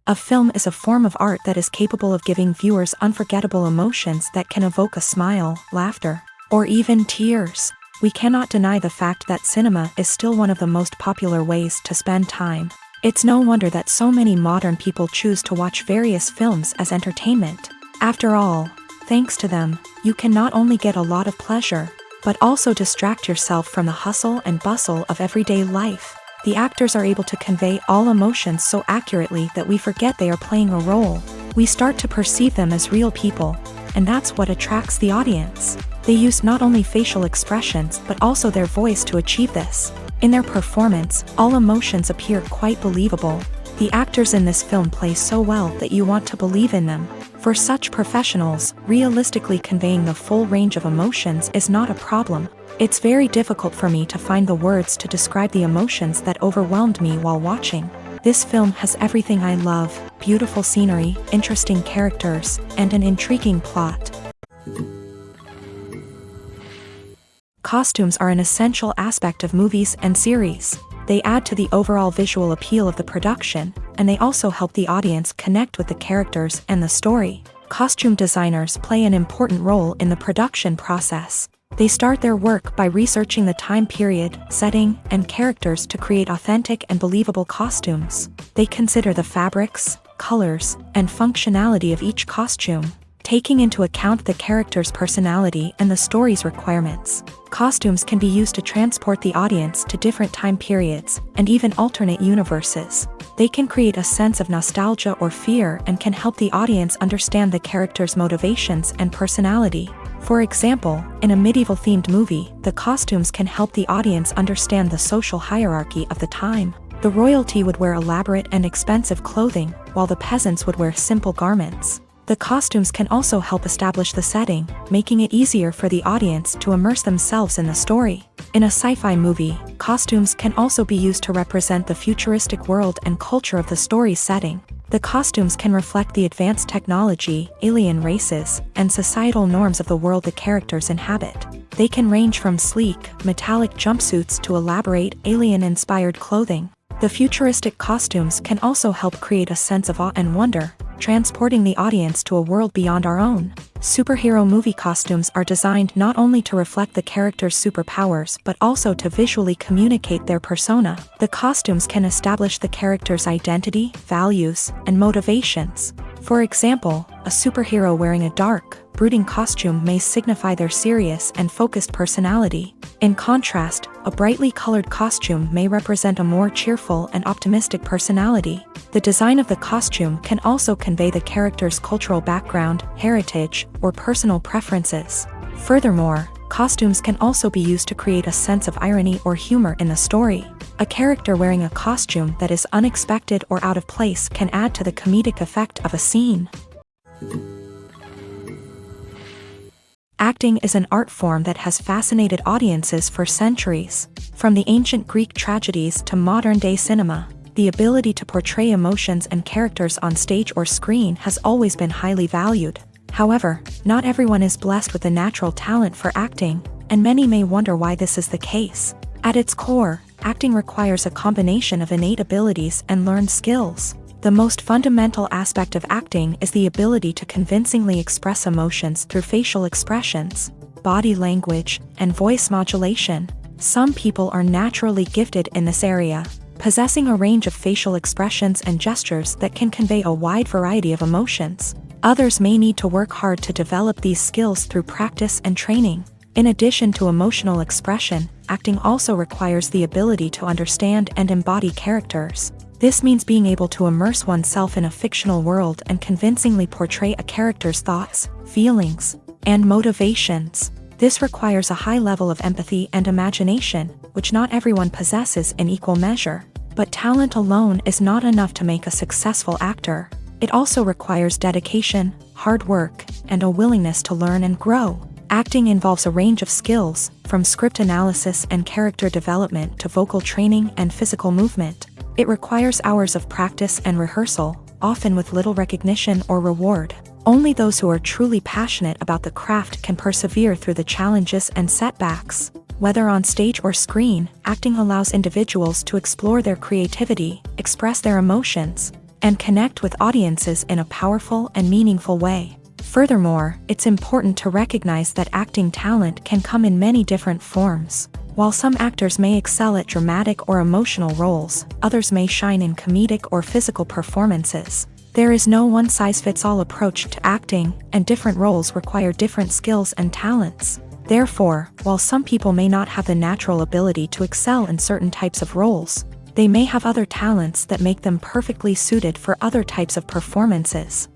A film is a form of art that is capable of giving viewers unforgettable emotions that can evoke a smile, laughter, or even tears. We cannot deny the fact that cinema is still one of the most popular ways to spend time. It's no wonder that so many modern people choose to watch various films as entertainment. After all, thanks to them, you can not only get a lot of pleasure, but also distract yourself from the hustle and bustle of everyday life. The actors are able to convey all emotions so accurately that we forget they are playing a role. We start to perceive them as real people, and that's what attracts the audience. They use not only facial expressions but also their voice to achieve this. In their performance, all emotions appear quite believable. The actors in this film play so well that you want to believe in them. For such professionals, realistically conveying the full range of emotions is not a problem. It's very difficult for me to find the words to describe the emotions that overwhelmed me while watching. This film has everything I love: beautiful scenery, interesting characters, and an intriguing plot. Costumes are an essential aspect of movies and series. They add to the overall visual appeal of the production, and they also help the audience connect with the characters and the story. Costume designers play an important role in the production process. They start their work by researching the time period, setting, and characters to create authentic and believable costumes. They consider the fabrics, colors, and functionality of each costume, taking into account the character's personality and the story's requirements. Costumes can be used to transport the audience to different time periods, and even alternate universes. They can create a sense of nostalgia or fear and can help the audience understand the character's motivations and personality. For example, in a medieval-themed movie, the costumes can help the audience understand the social hierarchy of the time. The royalty would wear elaborate and expensive clothing, while the peasants would wear simple garments. The costumes can also help establish the setting, making it easier for the audience to immerse themselves in the story. In a sci-fi movie, costumes can also be used to represent the futuristic world and culture of the story's setting. The costumes can reflect the advanced technology, alien races, and societal norms of the world the characters inhabit. They can range from sleek, metallic jumpsuits to elaborate, alien-inspired clothing. The futuristic costumes can also help create a sense of awe and wonder, transporting the audience to a world beyond our own. Superhero movie costumes are designed not only to reflect the character's superpowers but also to visually communicate their persona. The costumes can establish the character's identity, values, and motivations. For example, a superhero wearing a dark, brooding costume may signify their serious and focused personality. In contrast, a brightly colored costume may represent a more cheerful and optimistic personality. The design of the costume can also convey the character's cultural background, heritage, or personal preferences. Furthermore, costumes can also be used to create a sense of irony or humor in the story. A character wearing a costume that is unexpected or out of place can add to the comedic effect of a scene. Acting is an art form that has fascinated audiences for centuries. From the ancient Greek tragedies to modern-day cinema, the ability to portray emotions and characters on stage or screen has always been highly valued. However, not everyone is blessed with a natural talent for acting, and many may wonder why this is the case. At its core, acting requires a combination of innate abilities and learned skills. The most fundamental aspect of acting is the ability to convincingly express emotions through facial expressions, body language, and voice modulation. Some people are naturally gifted in this area, possessing a range of facial expressions and gestures that can convey a wide variety of emotions. Others may need to work hard to develop these skills through practice and training. In addition to emotional expression, acting also requires the ability to understand and embody characters. This means being able to immerse oneself in a fictional world and convincingly portray a character's thoughts, feelings, and motivations. This requires a high level of empathy and imagination, which not everyone possesses in equal measure. But talent alone is not enough to make a successful actor. It also requires dedication, hard work, and a willingness to learn and grow. Acting involves a range of skills, from script analysis and character development to vocal training and physical movement. It requires hours of practice and rehearsal, often with little recognition or reward. Only those who are truly passionate about the craft can persevere through the challenges and setbacks. Whether on stage or screen, acting allows individuals to explore their creativity, express their emotions, and connect with audiences in a powerful and meaningful way. Furthermore, it's important to recognize that acting talent can come in many different forms. While some actors may excel at dramatic or emotional roles, others may shine in comedic or physical performances. There is no one-size-fits-all approach to acting, and different roles require different skills and talents. Therefore, while some people may not have the natural ability to excel in certain types of roles, they may have other talents that make them perfectly suited for other types of performances.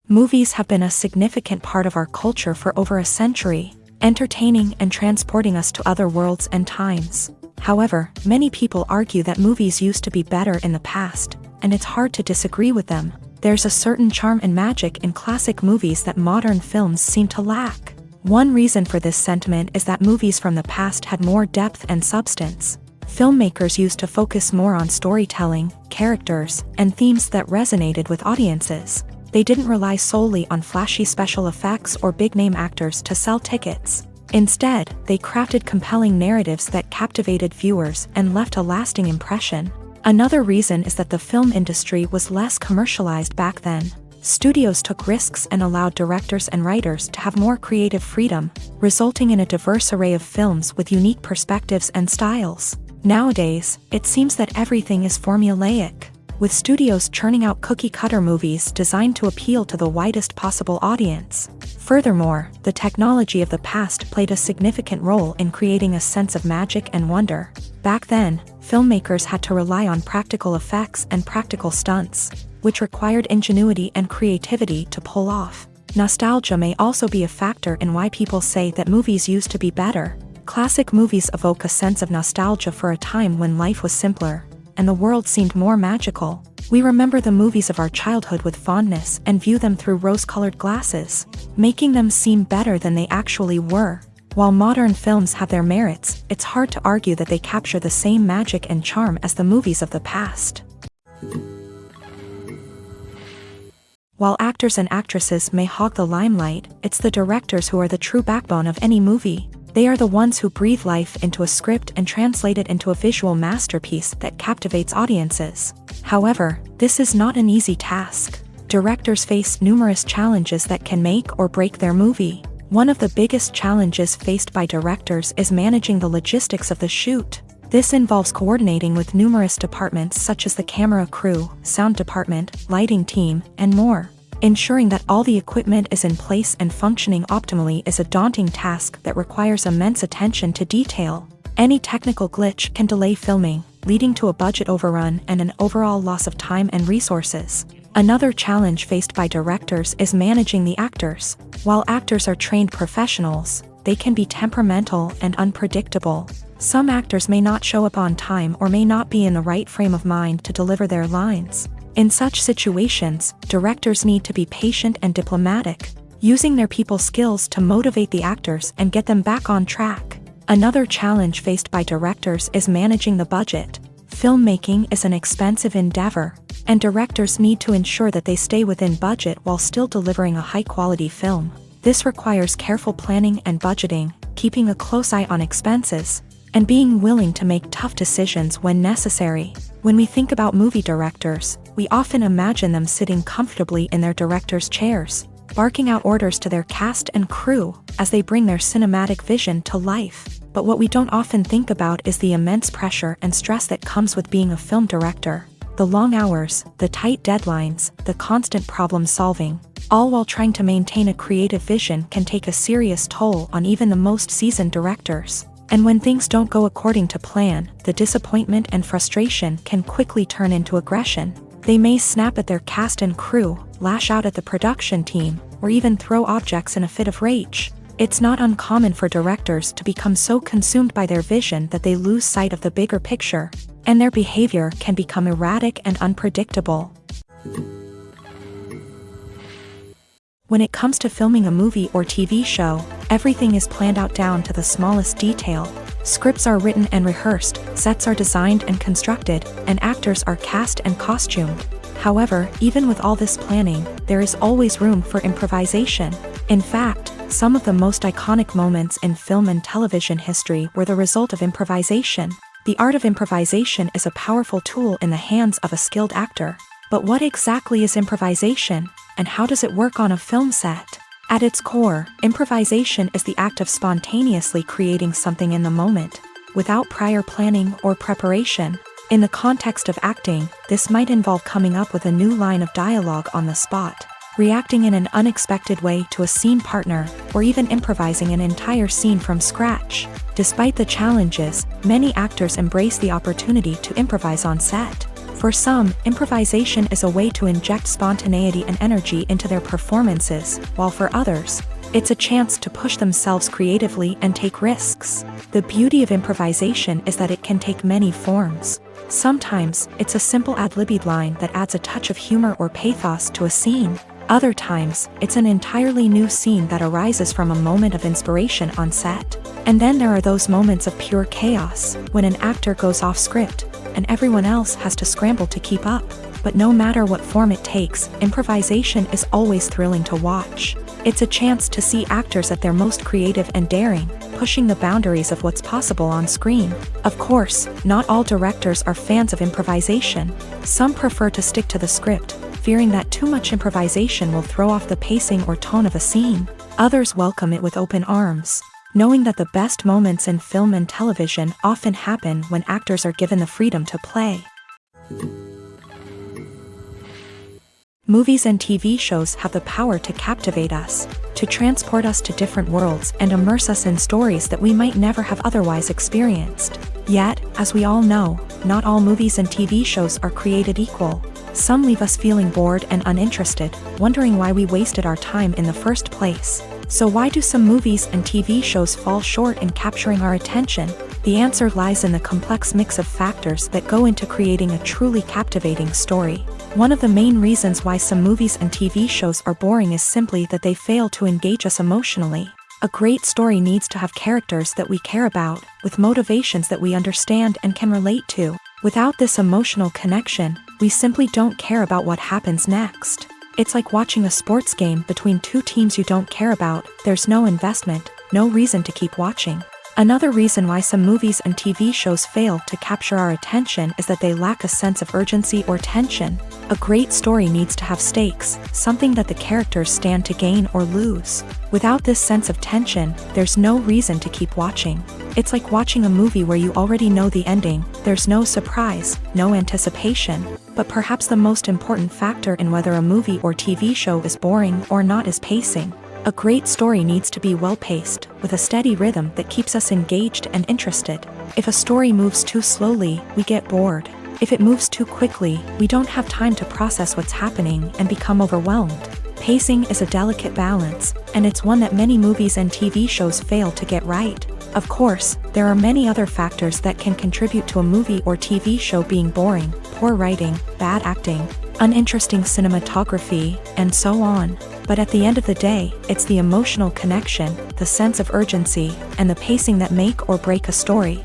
Movies have been a significant part of our culture for over a century, entertaining and transporting us to other worlds and times. However, many people argue that movies used to be better in the past, and it's hard to disagree with them. There's a certain charm and magic in classic movies that modern films seem to lack. One reason for this sentiment is that movies from the past had more depth and substance. Filmmakers used to focus more on storytelling, characters, and themes that resonated with audiences. They didn't rely solely on flashy special effects or big-name actors to sell tickets. Instead, they crafted compelling narratives that captivated viewers and left a lasting impression. Another reason is that the film industry was less commercialized back then. Studios took risks and allowed directors and writers to have more creative freedom, resulting in a diverse array of films with unique perspectives and styles. Nowadays, it seems that everything is formulaic, with studios churning out cookie-cutter movies designed to appeal to the widest possible audience. Furthermore, the technology of the past played a significant role in creating a sense of magic and wonder. Back then, filmmakers had to rely on practical effects and practical stunts, which required ingenuity and creativity to pull off. Nostalgia may also be a factor in why people say that movies used to be better. Classic movies evoke a sense of nostalgia for a time when life was simpler, and the world seemed more magical. We remember the movies of our childhood with fondness and view them through rose-colored glasses, making them seem better than they actually were. While modern films have their merits, it's hard to argue that they capture the same magic and charm as the movies of the past. While actors and actresses may hog the limelight, it's the directors who are the true backbone of any movie. They are the ones who breathe life into a script and translate it into a visual masterpiece that captivates audiences. However, this is not an easy task. Directors face numerous challenges that can make or break their movie. One of the biggest challenges faced by directors is managing the logistics of the shoot. This involves coordinating with numerous departments such as the camera crew, sound department, lighting team, and more. Ensuring that all the equipment is in place and functioning optimally is a daunting task that requires immense attention to detail. Any technical glitch can delay filming, leading to a budget overrun and an overall loss of time and resources. Another challenge faced by directors is managing the actors. While actors are trained professionals, they can be temperamental and unpredictable. Some actors may not show up on time or may not be in the right frame of mind to deliver their lines. In such situations, directors need to be patient and diplomatic, using their people skills to motivate the actors and get them back on track. Another challenge faced by directors is managing the budget. Filmmaking is an expensive endeavor, and directors need to ensure that they stay within budget while still delivering a high-quality film. This requires careful planning and budgeting, keeping a close eye on expenses, and being willing to make tough decisions when necessary. When we think about movie directors, we often imagine them sitting comfortably in their director's chairs, barking out orders to their cast and crew as they bring their cinematic vision to life. But what we don't often think about is the immense pressure and stress that comes with being a film director. The long hours, the tight deadlines, the constant problem solving, all while trying to maintain a creative vision can take a serious toll on even the most seasoned directors. And when things don't go according to plan, the disappointment and frustration can quickly turn into aggression. They may snap at their cast and crew, lash out at the production team, or even throw objects in a fit of rage. It's not uncommon for directors to become so consumed by their vision that they lose sight of the bigger picture, and their behavior can become erratic and unpredictable. When it comes to filming a movie or TV show, everything is planned out down to the smallest detail. Scripts are written and rehearsed, sets are designed and constructed, and actors are cast and costumed. However, even with all this planning, there is always room for improvisation. In fact, some of the most iconic moments in film and television history were the result of improvisation. The art of improvisation is a powerful tool in the hands of a skilled actor. But what exactly is improvisation, and how does it work on a film set? At its core, improvisation is the act of spontaneously creating something in the moment, without prior planning or preparation. In the context of acting, this might involve coming up with a new line of dialogue on the spot, reacting in an unexpected way to a scene partner, or even improvising an entire scene from scratch. Despite the challenges, many actors embrace the opportunity to improvise on set. For some, improvisation is a way to inject spontaneity and energy into their performances, while for others, it's a chance to push themselves creatively and take risks. The beauty of improvisation is that it can take many forms. Sometimes, it's a simple ad-libbed line that adds a touch of humor or pathos to a scene. Other times, it's an entirely new scene that arises from a moment of inspiration on set. And then there are those moments of pure chaos, when an actor goes off script, and everyone else has to scramble to keep up. But no matter what form it takes, improvisation is always thrilling to watch. It's a chance to see actors at their most creative and daring, pushing the boundaries of what's possible on screen. Of course, not all directors are fans of improvisation. Some prefer to stick to the script, fearing that too much improvisation will throw off the pacing or tone of a scene. Others welcome it with open arms, knowing that the best moments in film and television often happen when actors are given the freedom to play. Movies and TV shows have the power to captivate us, to transport us to different worlds and immerse us in stories that we might never have otherwise experienced. Yet, as we all know, not all movies and TV shows are created equal. Some leave us feeling bored and uninterested, wondering why we wasted our time in the first place. So why do some movies and TV shows fall short in capturing our attention? The answer lies in the complex mix of factors that go into creating a truly captivating story. One of the main reasons why some movies and TV shows are boring is simply that they fail to engage us emotionally. A great story needs to have characters that we care about, with motivations that we understand and can relate to. Without this emotional connection, we simply don't care about what happens next. It's like watching a sports game between two teams you don't care about. There's no investment, no reason to keep watching. Another reason why some movies and TV shows fail to capture our attention is that they lack a sense of urgency or tension. A great story needs to have stakes, something that the characters stand to gain or lose. Without this sense of tension, there's no reason to keep watching. It's like watching a movie where you already know the ending. There's no surprise, no anticipation. But perhaps the most important factor in whether a movie or TV show is boring or not is pacing. A great story needs to be well-paced, with a steady rhythm that keeps us engaged and interested. If a story moves too slowly, we get bored. If it moves too quickly, we don't have time to process what's happening and become overwhelmed. Pacing is a delicate balance, and it's one that many movies and TV shows fail to get right. Of course, there are many other factors that can contribute to a movie or TV show being boring: poor writing, bad acting, uninteresting cinematography, and so on. But at the end of the day, it's the emotional connection, the sense of urgency, and the pacing that make or break a story.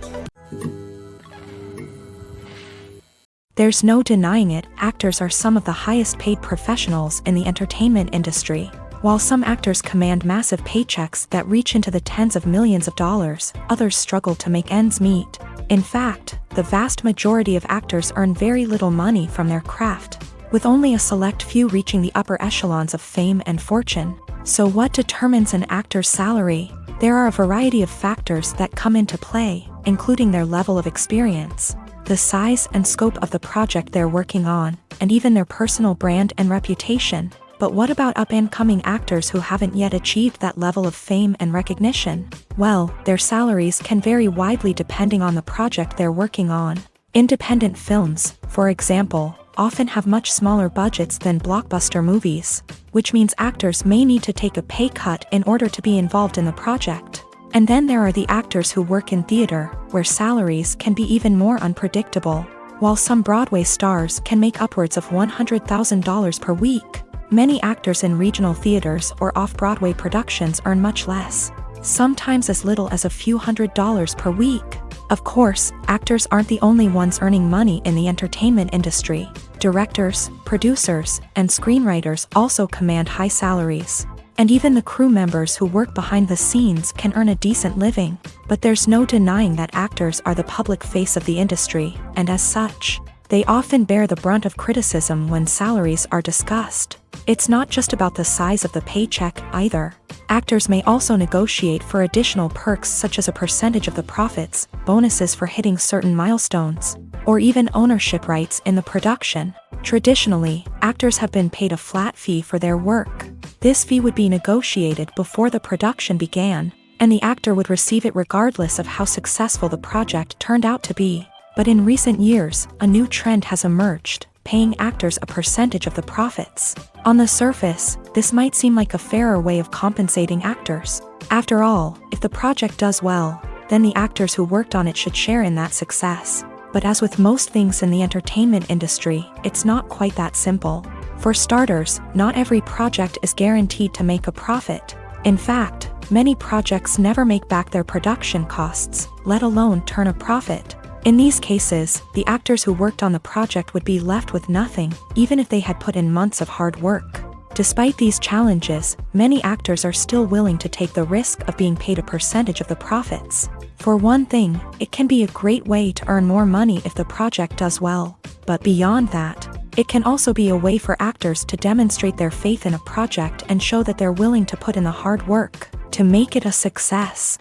There's no denying it, actors are some of the highest paid professionals in the entertainment industry. While some actors command massive paychecks that reach into the tens of millions of dollars, others struggle to make ends meet. In fact, the vast majority of actors earn very little money from their craft, with only a select few reaching the upper echelons of fame and fortune. So what determines an actor's salary? There are a variety of factors that come into play, including their level of experience, the size and scope of the project they're working on, and even their personal brand and reputation. But what about up-and-coming actors who haven't yet achieved that level of fame and recognition? Well, their salaries can vary widely depending on the project they're working on. Independent films, for example, often have much smaller budgets than blockbuster movies, which means actors may need to take a pay cut in order to be involved in the project. And then there are the actors who work in theater, where salaries can be even more unpredictable. While some Broadway stars can make upwards of $100,000 per week, many actors in regional theaters or off-Broadway productions earn much less, sometimes as little as a few $100s per week. Of course, actors aren't the only ones earning money in the entertainment industry. Directors, producers, and screenwriters also command high salaries. And even the crew members who work behind the scenes can earn a decent living. But there's no denying that actors are the public face of the industry, and as such, they often bear the brunt of criticism when salaries are discussed. It's not just about the size of the paycheck either. Actors may also negotiate for additional perks such as a percentage of the profits, bonuses for hitting certain milestones, or even ownership rights in the production. Traditionally, actors have been paid a flat fee for their work. This fee would be negotiated before the production began, and the actor would receive it regardless of how successful the project turned out to be. But in recent years, a new trend has emerged, paying actors a percentage of the profits. On the surface, this might seem like a fairer way of compensating actors. After all, if the project does well, then the actors who worked on it should share in that success. But as with most things in the entertainment industry, it's not quite that simple. For starters, not every project is guaranteed to make a profit. In fact, many projects never make back their production costs, let alone turn a profit. In these cases, the actors who worked on the project would be left with nothing, even if they had put in months of hard work. Despite these challenges, many actors are still willing to take the risk of being paid a percentage of the profits. For one thing, it can be a great way to earn more money if the project does well. But beyond that, it can also be a way for actors to demonstrate their faith in a project and show that they're willing to put in the hard work to make it a success.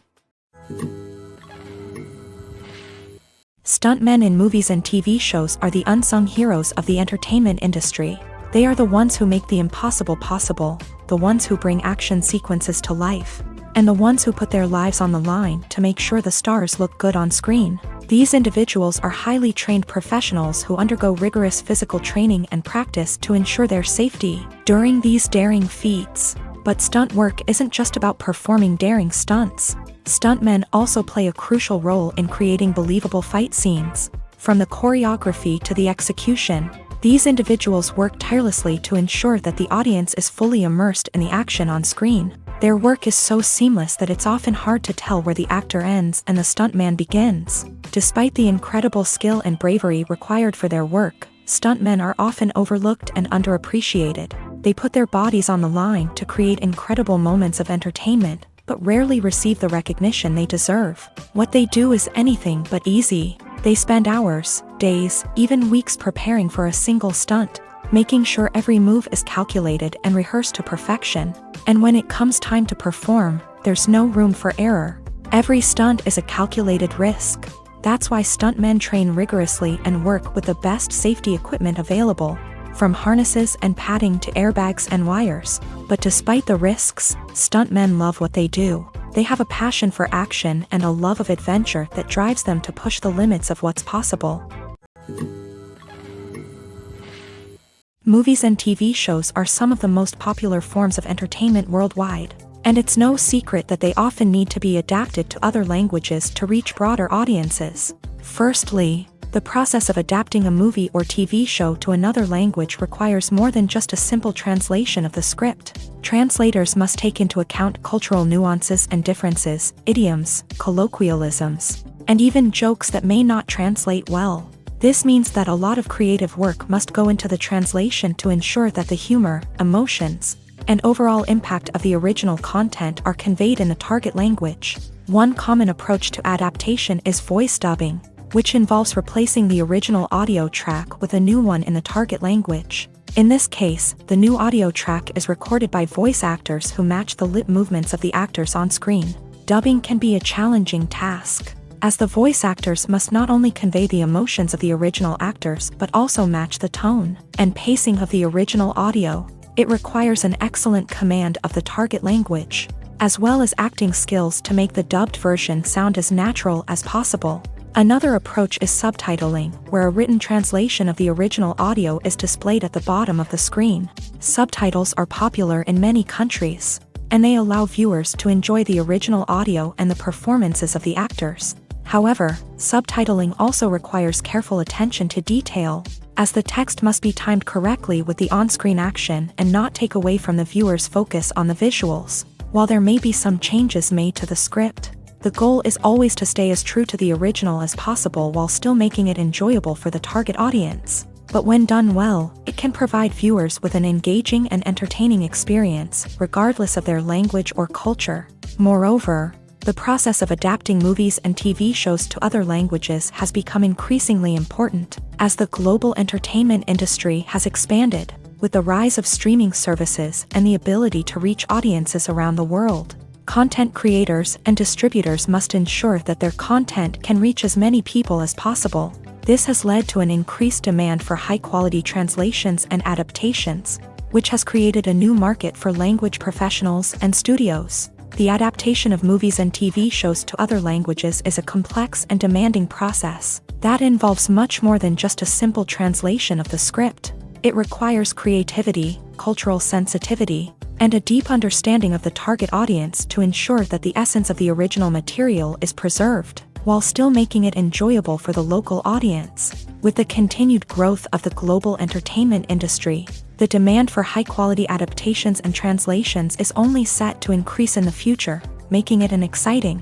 Stuntmen in movies and TV shows are the unsung heroes of the entertainment industry. They are the ones who make the impossible possible, the ones who bring action sequences to life, and the ones who put their lives on the line to make sure the stars look good on screen. These individuals are highly trained professionals who undergo rigorous physical training and practice to ensure their safety during these daring feats. But stunt work isn't just about performing daring stunts. Stuntmen also play a crucial role in creating believable fight scenes. From the choreography to the execution, these individuals work tirelessly to ensure that the audience is fully immersed in the action on screen. Their work is so seamless that it's often hard to tell where the actor ends and the stuntman begins. Despite the incredible skill and bravery required for their work, stuntmen are often overlooked and underappreciated. They put their bodies on the line to create incredible moments of entertainment, but rarely receive the recognition they deserve. What they do is anything but easy. They spend hours, days, even weeks preparing for a single stunt, making sure every move is calculated and rehearsed to perfection. And when it comes time to perform, there's no room for error. Every stunt is a calculated risk. That's why stuntmen train rigorously and work with the best safety equipment available, from harnesses and padding to airbags and wires. But despite the risks, stuntmen love what they do. They have a passion for action and a love of adventure that drives them to push the limits of what's possible. Movies and TV shows are some of the most popular forms of entertainment worldwide, and it's no secret that they often need to be adapted to other languages to reach broader audiences. Firstly, the process of adapting a movie or TV show to another language requires more than just a simple translation of the script. Translators must take into account cultural nuances and differences, idioms, colloquialisms, and even jokes that may not translate well. This means that a lot of creative work must go into the translation to ensure that the humor, emotions, and overall impact of the original content are conveyed in the target language. One common approach to adaptation is voice dubbing, which involves replacing the original audio track with a new one in the target language. In this case, the new audio track is recorded by voice actors who match the lip movements of the actors on screen. Dubbing can be a challenging task, as the voice actors must not only convey the emotions of the original actors but also match the tone and pacing of the original audio. It requires an excellent command of the target language, as well as acting skills to make the dubbed version sound as natural as possible. Another approach is subtitling, where a written translation of the original audio is displayed at the bottom of the screen. Subtitles are popular in many countries, and they allow viewers to enjoy the original audio and the performances of the actors. However, subtitling also requires careful attention to detail, as the text must be timed correctly with the on-screen action and not take away from the viewer's focus on the visuals. While there may be some changes made to the script, the goal is always to stay as true to the original as possible while still making it enjoyable for the target audience. But when done well, it can provide viewers with an engaging and entertaining experience, regardless of their language or culture. Moreover, the process of adapting movies and TV shows to other languages has become increasingly important, as the global entertainment industry has expanded, with the rise of streaming services and the ability to reach audiences around the world. Content creators and distributors must ensure that their content can reach as many people as possible. This has led to an increased demand for high-quality translations and adaptations, which has created a new market for language professionals and studios. The adaptation of movies and TV shows to other languages is a complex and demanding process that involves much more than just a simple translation of the script. It requires creativity, cultural sensitivity, and a deep understanding of the target audience to ensure that the essence of the original material is preserved, while still making it enjoyable for the local audience. With the continued growth of the global entertainment industry, the demand for high-quality adaptations and translations is only set to increase in the future, making it an exciting.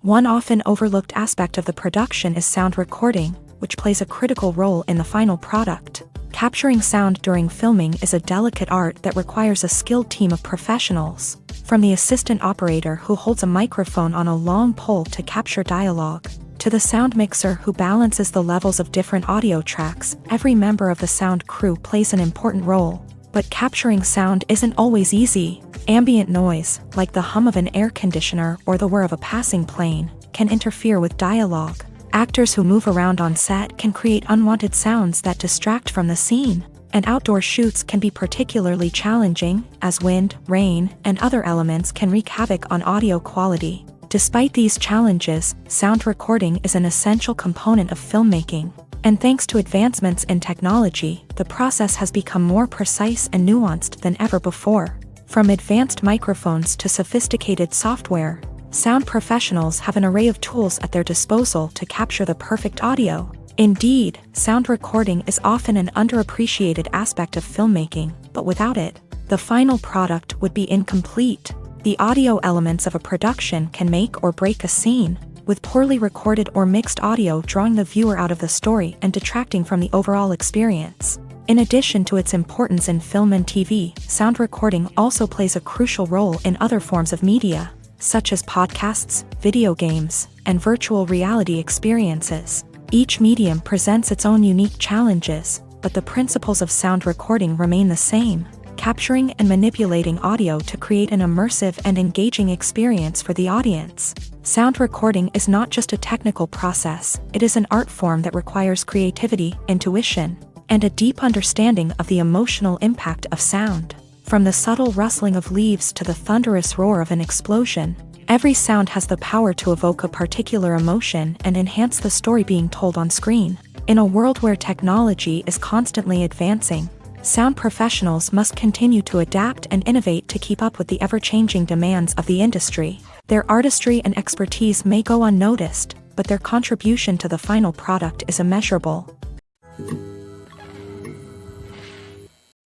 One often overlooked aspect of the production is sound recording, which plays a critical role in the final product. Capturing sound during filming is a delicate art that requires a skilled team of professionals, from the assistant operator who holds a microphone on a long pole to capture dialogue, to the sound mixer who balances the levels of different audio tracks. Every member of the sound crew plays an important role. But capturing sound isn't always easy. Ambient noise, like the hum of an air conditioner or the whir of a passing plane, can interfere with dialogue. Actors who move around on set can create unwanted sounds that distract from the scene. And outdoor shoots can be particularly challenging, as wind, rain, and other elements can wreak havoc on audio quality. Despite these challenges, sound recording is an essential component of filmmaking. And thanks to advancements in technology, the process has become more precise and nuanced than ever before. From advanced microphones to sophisticated software, sound professionals have an array of tools at their disposal to capture the perfect audio. Indeed, sound recording is often an underappreciated aspect of filmmaking, but without it, the final product would be incomplete. The audio elements of a production can make or break a scene, with poorly recorded or mixed audio drawing the viewer out of the story and detracting from the overall experience. In addition to its importance in film and TV, sound recording also plays a crucial role in other forms of media, such as podcasts, video games, and virtual reality experiences. Each medium presents its own unique challenges, but the principles of sound recording remain the same: capturing and manipulating audio to create an immersive and engaging experience for the audience. Sound recording is not just a technical process, it is an art form that requires creativity, intuition, and a deep understanding of the emotional impact of sound. From the subtle rustling of leaves to the thunderous roar of an explosion, every sound has the power to evoke a particular emotion and enhance the story being told on screen. In a world where technology is constantly advancing, sound professionals must continue to adapt and innovate to keep up with the ever-changing demands of the industry. Their artistry and expertise may go unnoticed, but their contribution to the final product is immeasurable.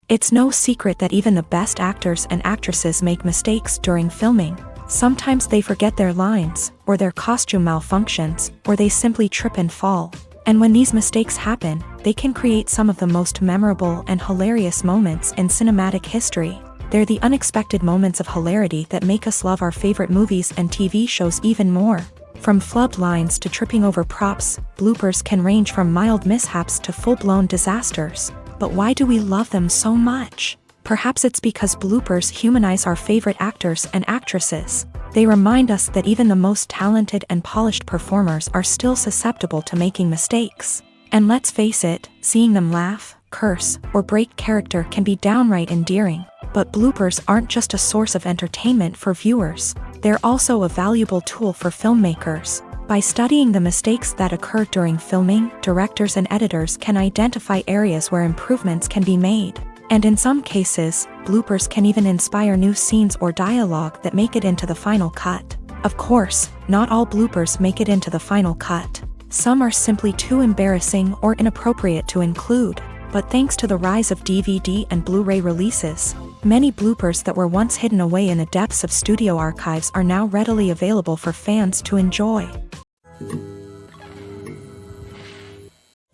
It's no secret that even the best actors and actresses make mistakes during filming. Sometimes they forget their lines, or their costume malfunctions, or they simply trip and fall. And when these mistakes happen, they can create some of the most memorable and hilarious moments in cinematic history. They're the unexpected moments of hilarity that make us love our favorite movies and TV shows even more. From flubbed lines to tripping over props, bloopers can range from mild mishaps to full-blown disasters. But why do we love them so much? Perhaps it's because bloopers humanize our favorite actors and actresses. They remind us that even the most talented and polished performers are still susceptible to making mistakes. And let's face it, seeing them laugh, curse, or break character can be downright endearing. But bloopers aren't just a source of entertainment for viewers. They're also a valuable tool for filmmakers. By studying the mistakes that occur during filming, directors and editors can identify areas where improvements can be made. And in some cases, bloopers can even inspire new scenes or dialogue that make it into the final cut. Of course, not all bloopers make it into the final cut. Some are simply too embarrassing or inappropriate to include. But thanks to the rise of DVD and Blu-ray releases, many bloopers that were once hidden away in the depths of studio archives are now readily available for fans to enjoy.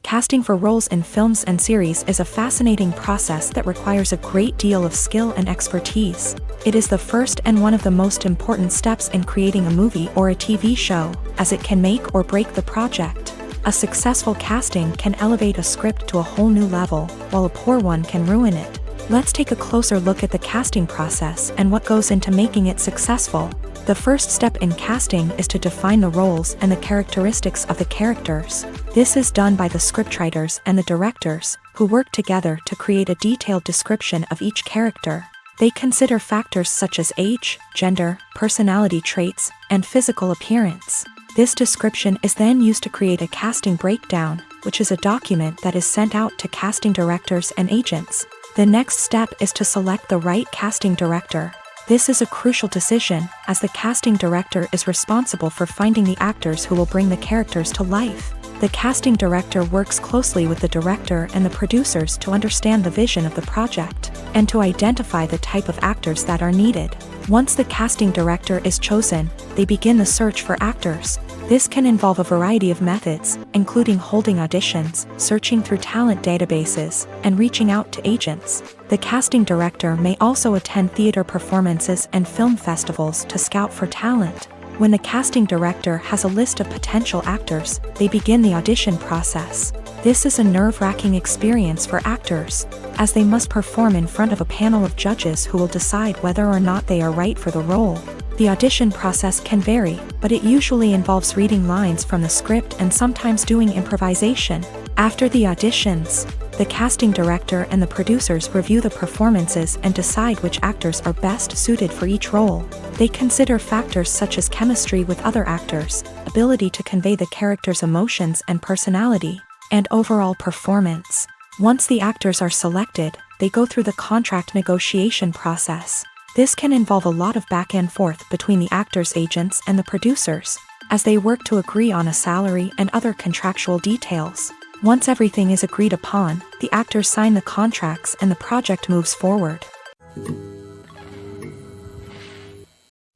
Casting for roles in films and series is a fascinating process that requires a great deal of skill and expertise. It is the first and one of the most important steps in creating a movie or a TV show, as it can make or break the project. A successful casting can elevate a script to a whole new level, while a poor one can ruin it. Let's take a closer look at the casting process and what goes into making it successful. The first step in casting is to define the roles and the characteristics of the characters. This is done by the scriptwriters and the directors, who work together to create a detailed description of each character. They consider factors such as age, gender, personality traits, and physical appearance. This description is then used to create a casting breakdown, which is a document that is sent out to casting directors and agents. The next step is to select the right casting director. This is a crucial decision, as the casting director is responsible for finding the actors who will bring the characters to life. The casting director works closely with the director and the producers to understand the vision of the project, and to identify the type of actors that are needed. Once the casting director is chosen, they begin the search for actors. This can involve a variety of methods, including holding auditions, searching through talent databases, and reaching out to agents. The casting director may also attend theater performances and film festivals to scout for talent. When the casting director has a list of potential actors, they begin the audition process. This is a nerve-wracking experience for actors, as they must perform in front of a panel of judges who will decide whether or not they are right for the role. The audition process can vary, but it usually involves reading lines from the script and sometimes doing improvisation. After the auditions, the casting director and the producers review the performances and decide which actors are best suited for each role. They consider factors such as chemistry with other actors, ability to convey the character's emotions and personality, and overall performance. Once the actors are selected, they go through the contract negotiation process. This can involve a lot of back and forth between the actors' agents and the producers, as they work to agree on a salary and other contractual details. Once everything is agreed upon, the actors sign the contracts and the project moves forward.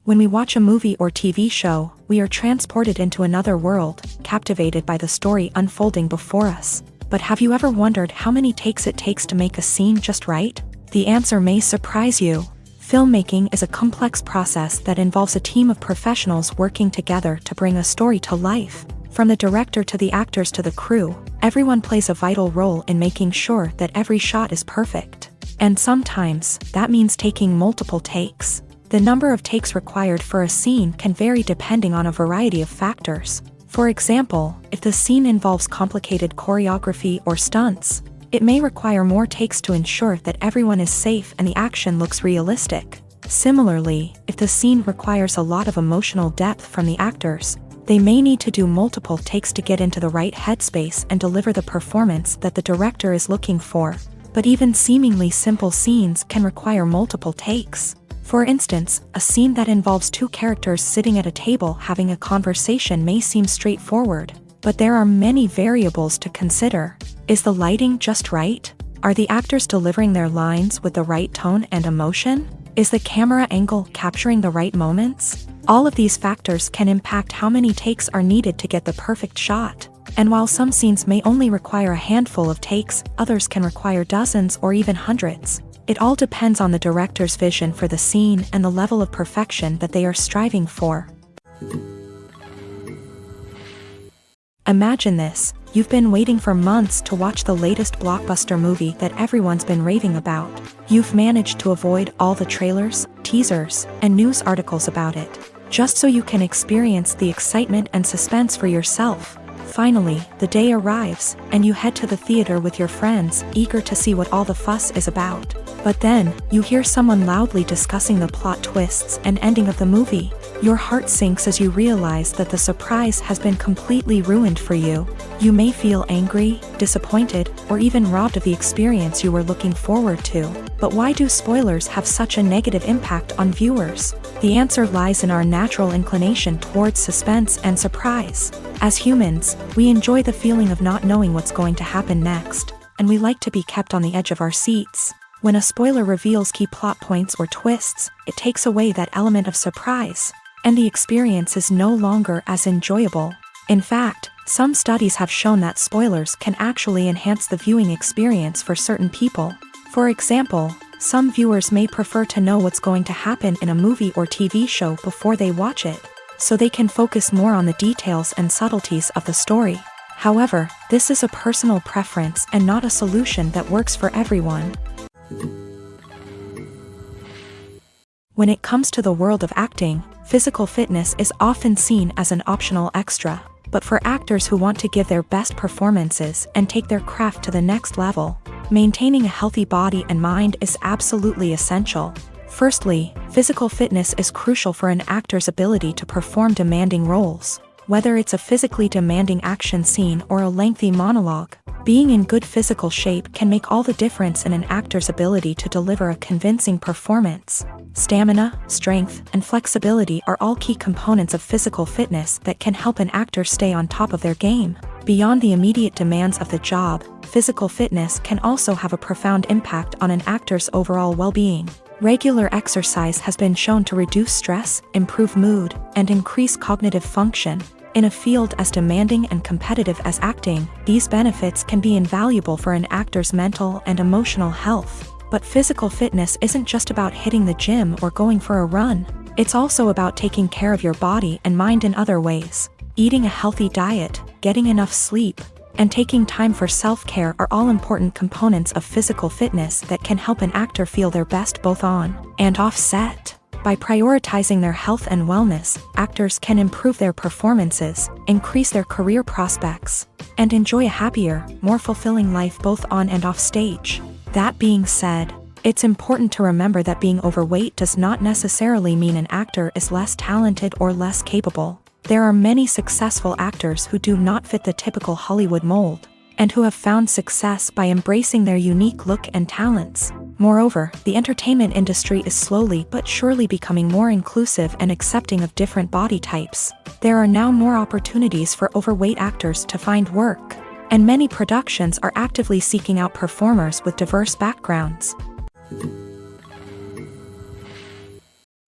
When we watch a movie or TV show, we are transported into another world, captivated by the story unfolding before us. But have you ever wondered how many takes it takes to make a scene just right? The answer may surprise you. Filmmaking is a complex process that involves a team of professionals working together to bring a story to life. From the director to the actors to the crew, everyone plays a vital role in making sure that every shot is perfect. And sometimes, that means taking multiple takes. The number of takes required for a scene can vary depending on a variety of factors. For example, if the scene involves complicated choreography or stunts, it may require more takes to ensure that everyone is safe and the action looks realistic. Similarly, if the scene requires a lot of emotional depth from the actors, they may need to do multiple takes to get into the right headspace and deliver the performance that the director is looking for. But even seemingly simple scenes can require multiple takes. For instance, a scene that involves two characters sitting at a table having a conversation may seem straightforward, but there are many variables to consider. Is the lighting just right? Are the actors delivering their lines with the right tone and emotion? Is the camera angle capturing the right moments? All of these factors can impact how many takes are needed to get the perfect shot. And while some scenes may only require a handful of takes, others can require dozens or even hundreds. It all depends on the director's vision for the scene and the level of perfection that they are striving for. Imagine this. You've been waiting for months to watch the latest blockbuster movie that everyone's been raving about. You've managed to avoid all the trailers, teasers, and news articles about it, just so you can experience the excitement and suspense for yourself. Finally, the day arrives, and you head to the theater with your friends, eager to see what all the fuss is about. But then, you hear someone loudly discussing the plot twists and ending of the movie. Your heart sinks as you realize that the surprise has been completely ruined for you. You may feel angry, disappointed, or even robbed of the experience you were looking forward to. But why do spoilers have such a negative impact on viewers? The answer lies in our natural inclination towards suspense and surprise. As humans, we enjoy the feeling of not knowing what's going to happen next, and we like to be kept on the edge of our seats. When a spoiler reveals key plot points or twists, it takes away that element of surprise, and the experience is no longer as enjoyable. In fact, Some studies have shown that spoilers can actually enhance the viewing experience for certain people. For example, some viewers may prefer to know what's going to happen in a movie or TV show before they watch it, so they can focus more on the details and subtleties of the story. However, this is a personal preference and not a solution that works for everyone. When it comes to the world of acting, physical fitness is often seen as an optional extra. But for actors who want to give their best performances and take their craft to the next level, maintaining a healthy body and mind is absolutely essential. Firstly, physical fitness is crucial for an actor's ability to perform demanding roles. Whether it's a physically demanding action scene or a lengthy monologue, being in good physical shape can make all the difference in an actor's ability to deliver a convincing performance. Stamina, strength, and flexibility are all key components of physical fitness that can help an actor stay on top of their game. Beyond the immediate demands of the job, physical fitness can also have a profound impact on an actor's overall well-being. Regular exercise has been shown to reduce stress, improve mood, and increase cognitive function. In a field as demanding and competitive as acting, these benefits can be invaluable for an actor's mental and emotional health. But physical fitness isn't just about hitting the gym or going for a run. It's also about taking care of your body and mind in other ways. Eating a healthy diet, getting enough sleep, and taking time for self-care are all important components of physical fitness that can help an actor feel their best both on and off set. By prioritizing their health and wellness, actors can improve their performances, increase their career prospects, and enjoy a happier, more fulfilling life both on and off stage. That being said, it's important to remember that being overweight does not necessarily mean an actor is less talented or less capable. There are many successful actors who do not fit the typical Hollywood mold, and who have found success by embracing their unique look and talents. Moreover, the entertainment industry is slowly but surely becoming more inclusive and accepting of different body types. There are now more opportunities for overweight actors to find work, and many productions are actively seeking out performers with diverse backgrounds.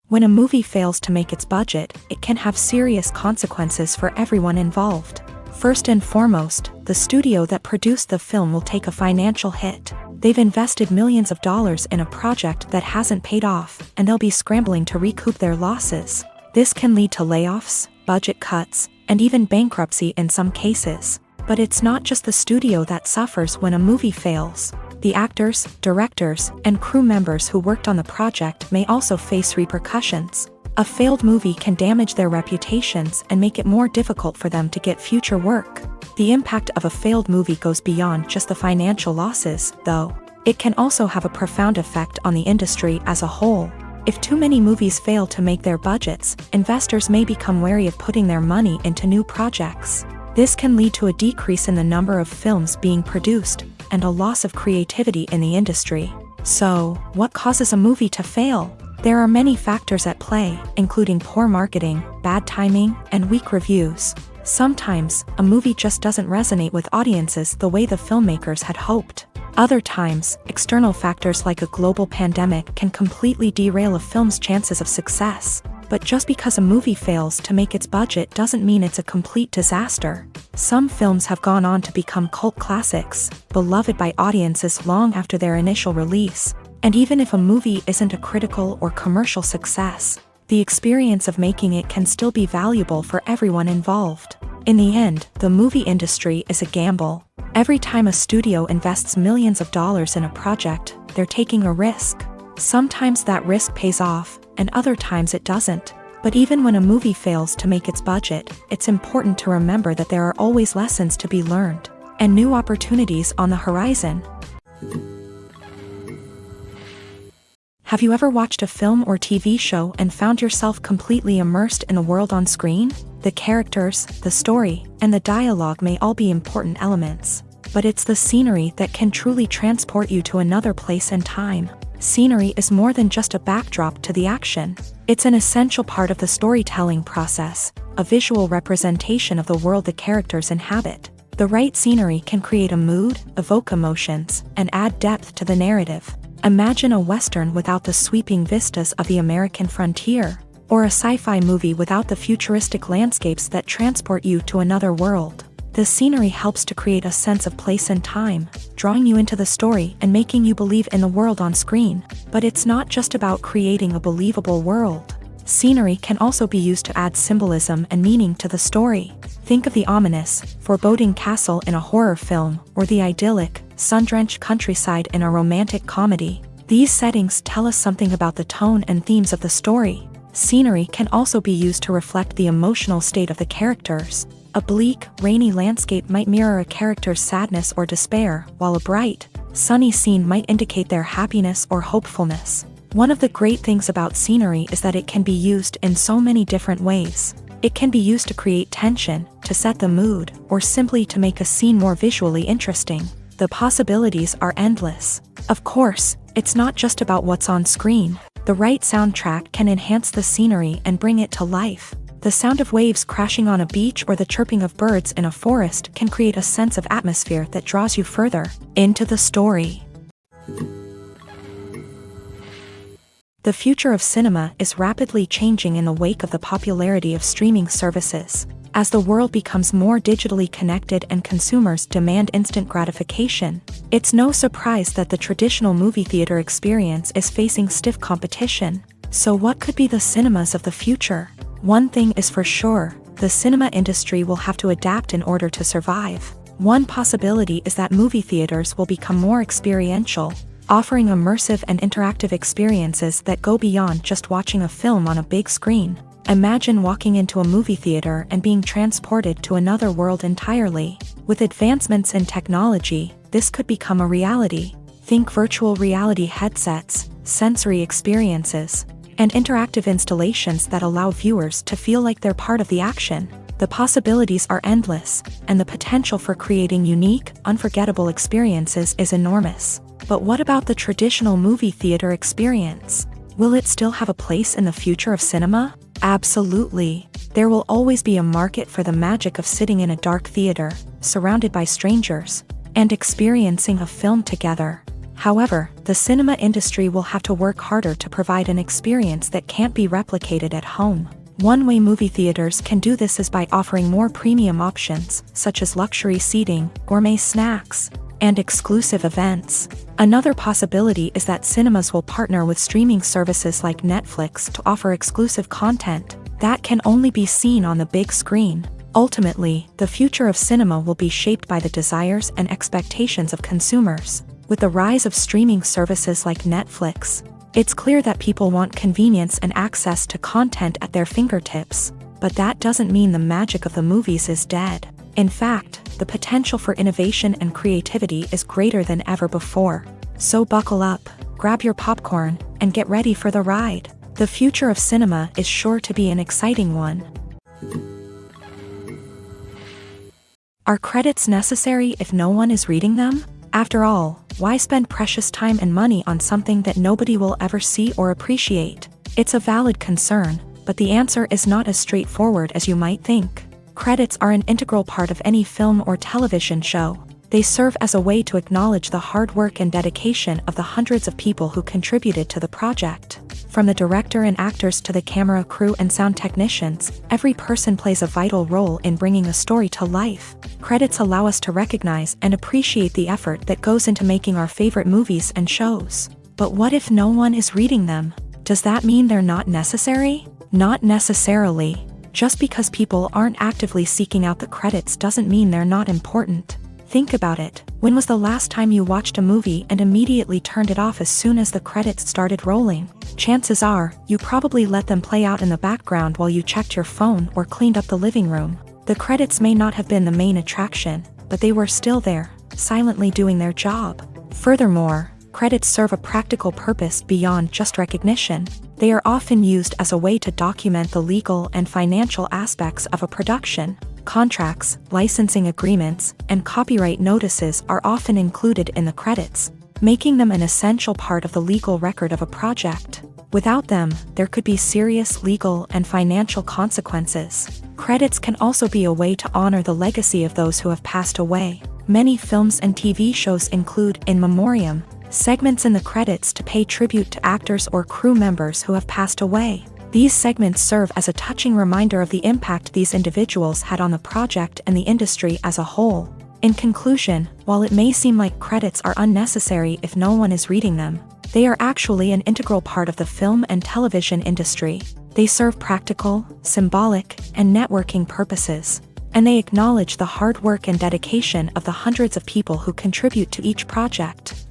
When a movie fails to make its budget, it can have serious consequences for everyone involved. First and foremost, the studio that produced the film will take a financial hit. They've invested millions of dollars in a project that hasn't paid off, and they'll be scrambling to recoup their losses. This can lead to layoffs, budget cuts, and even bankruptcy in some cases. But it's not just the studio that suffers when a movie fails. The actors, directors, and crew members who worked on the project may also face repercussions. A failed movie can damage their reputations and make it more difficult for them to get future work. The impact of a failed movie goes beyond just the financial losses, though. It can also have a profound effect on the industry as a whole. If too many movies fail to make their budgets, investors may become wary of putting their money into new projects. This can lead to a decrease in the number of films being produced, and a loss of creativity in the industry. So, what causes a movie to fail? There are many factors at play, including poor marketing, bad timing, and weak reviews. Sometimes, a movie just doesn't resonate with audiences the way the filmmakers had hoped. Other times, external factors like a global pandemic can completely derail a film's chances of success. But just because a movie fails to make its budget doesn't mean it's a complete disaster. Some films have gone on to become cult classics, beloved by audiences long after their initial release. And even if a movie isn't a critical or commercial success, the experience of making it can still be valuable for everyone involved. In the end, the movie industry is a gamble. Every time a studio invests millions of dollars in a project, they're taking a risk. Sometimes that risk pays off, and other times it doesn't. But even when a movie fails to make its budget, it's important to remember that there are always lessons to be learned, and new opportunities on the horizon. Have you ever watched a film or TV show and found yourself completely immersed in the world on screen? The characters, the story, and the dialogue may all be important elements, but it's the scenery that can truly transport you to another place and time. Scenery is more than just a backdrop to the action. It's an essential part of the storytelling process, a visual representation of the world the characters inhabit. The right scenery can create a mood, evoke emotions, and add depth to the narrative. Imagine a Western without the sweeping vistas of the American frontier, or a sci-fi movie without the futuristic landscapes that transport you to another world. The scenery helps to create a sense of place and time, drawing you into the story and making you believe in the world on screen. But it's not just about creating a believable world. Scenery can also be used to add symbolism and meaning to the story. Think of the ominous, foreboding castle in a horror film, or the idyllic, sun-drenched countryside in a romantic comedy. These settings tell us something about the tone and themes of the story. Scenery can also be used to reflect the emotional state of the characters. A bleak, rainy landscape might mirror a character's sadness or despair, while a bright, sunny scene might indicate their happiness or hopefulness. One of the great things about scenery is that it can be used in so many different ways. It can be used to create tension, to set the mood, or simply to make a scene more visually interesting. The possibilities are endless. Of course, it's not just about what's on screen. The right soundtrack can enhance the scenery and bring it to life. The sound of waves crashing on a beach or the chirping of birds in a forest can create a sense of atmosphere that draws you further into the story. The future of cinema is rapidly changing in the wake of the popularity of streaming services. As the world becomes more digitally connected and consumers demand instant gratification, it's no surprise that the traditional movie theater experience is facing stiff competition. So what could be the cinemas of the future? One thing is for sure, the cinema industry will have to adapt in order to survive. One possibility is that movie theaters will become more experiential, offering immersive and interactive experiences that go beyond just watching a film on a big screen. Imagine walking into a movie theater and being transported to another world entirely. With advancements in technology, this could become a reality. Think virtual reality headsets, sensory experiences, and interactive installations that allow viewers to feel like they're part of the action. The possibilities are endless, and the potential for creating unique, unforgettable experiences is enormous. But what about the traditional movie theater experience? Will it still have a place in the future of cinema? Absolutely. There will always be a market for the magic of sitting in a dark theater, surrounded by strangers, and experiencing a film together. However, the cinema industry will have to work harder to provide an experience that can't be replicated at home. One way movie theaters can do this is by offering more premium options, such as luxury seating, gourmet snacks, and exclusive events. Another possibility is that cinemas will partner with streaming services like Netflix to offer exclusive content that can only be seen on the big screen. Ultimately, the future of cinema will be shaped by the desires and expectations of consumers. With the rise of streaming services like Netflix, it's clear that people want convenience and access to content at their fingertips. But that doesn't mean the magic of the movies is dead. In fact, the potential for innovation and creativity is greater than ever before. So buckle up, grab your popcorn, and get ready for the ride. The future of cinema is sure to be an exciting one. Are credits necessary if no one is reading them? After all, why spend precious time and money on something that nobody will ever see or appreciate? It's a valid concern, but the answer is not as straightforward as you might think. Credits are an integral part of any film or television show. They serve as a way to acknowledge the hard work and dedication of the hundreds of people who contributed to the project. From the director and actors to the camera crew and sound technicians, every person plays a vital role in bringing a story to life. Credits allow us to recognize and appreciate the effort that goes into making our favorite movies and shows. But what if no one is reading them? Does that mean they're not necessary? Not necessarily. Just because people aren't actively seeking out the credits doesn't mean they're not important. Think about it. When was the last time you watched a movie and immediately turned it off as soon as the credits started rolling? Chances are, you probably let them play out in the background while you checked your phone or cleaned up the living room. The credits may not have been the main attraction, but they were still there, silently doing their job. Furthermore, credits serve a practical purpose beyond just recognition. They are often used as a way to document the legal and financial aspects of a production. Contracts, licensing agreements, and copyright notices are often included in the credits, making them an essential part of the legal record of a project. Without them, there could be serious legal and financial consequences. Credits can also be a way to honor the legacy of those who have passed away. Many films and TV shows include in memoriam segments in the credits to pay tribute to actors or crew members who have passed away. These segments serve as a touching reminder of the impact these individuals had on the project and the industry as a whole. In conclusion, while it may seem like credits are unnecessary if no one is reading them, they are actually an integral part of the film and television industry. They serve practical, symbolic, and networking purposes, and they acknowledge the hard work and dedication of the hundreds of people who contribute to each project.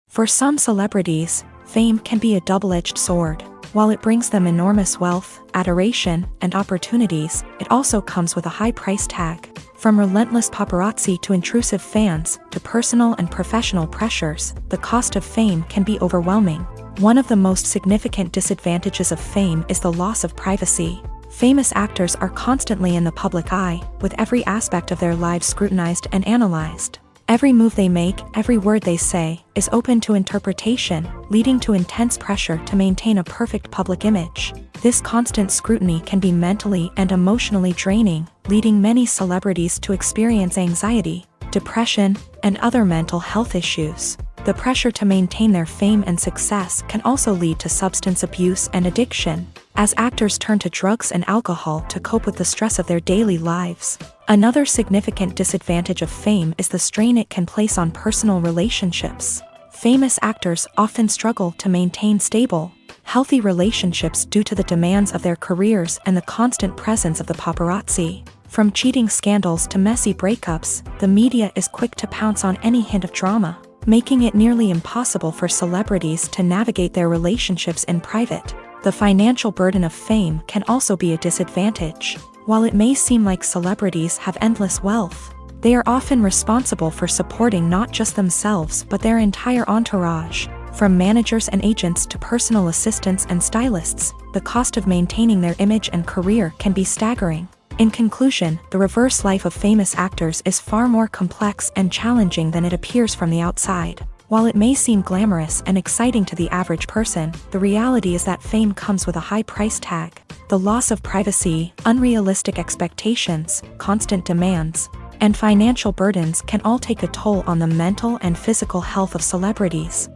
For some celebrities, fame can be a double-edged sword. While it brings them enormous wealth, adoration, and opportunities, it also comes with a high price tag. From relentless paparazzi to intrusive fans, to personal and professional pressures, the cost of fame can be overwhelming. One of the most significant disadvantages of fame is the loss of privacy. Famous actors are constantly in the public eye, with every aspect of their lives scrutinized and analyzed. Every move they make, every word they say, is open to interpretation, leading to intense pressure to maintain a perfect public image. This constant scrutiny can be mentally and emotionally draining, leading many celebrities to experience anxiety, depression, and other mental health issues. The pressure to maintain their fame and success can also lead to substance abuse and addiction, as actors turn to drugs and alcohol to cope with the stress of their daily lives. Another significant disadvantage of fame is the strain it can place on personal relationships. Famous actors often struggle to maintain stable, healthy relationships due to the demands of their careers and the constant presence of the paparazzi. From cheating scandals to messy breakups, the media is quick to pounce on any hint of drama, making it nearly impossible for celebrities to navigate their relationships in private. The financial burden of fame can also be a disadvantage. While it may seem like celebrities have endless wealth, they are often responsible for supporting not just themselves but their entire entourage. From managers and agents to personal assistants and stylists, the cost of maintaining their image and career can be staggering. In conclusion, the reverse life of famous actors is far more complex and challenging than it appears from the outside. While it may seem glamorous and exciting to the average person, the reality is that fame comes with a high price tag. The loss of privacy, unrealistic expectations, constant demands, and financial burdens can all take a toll on the mental and physical health of celebrities.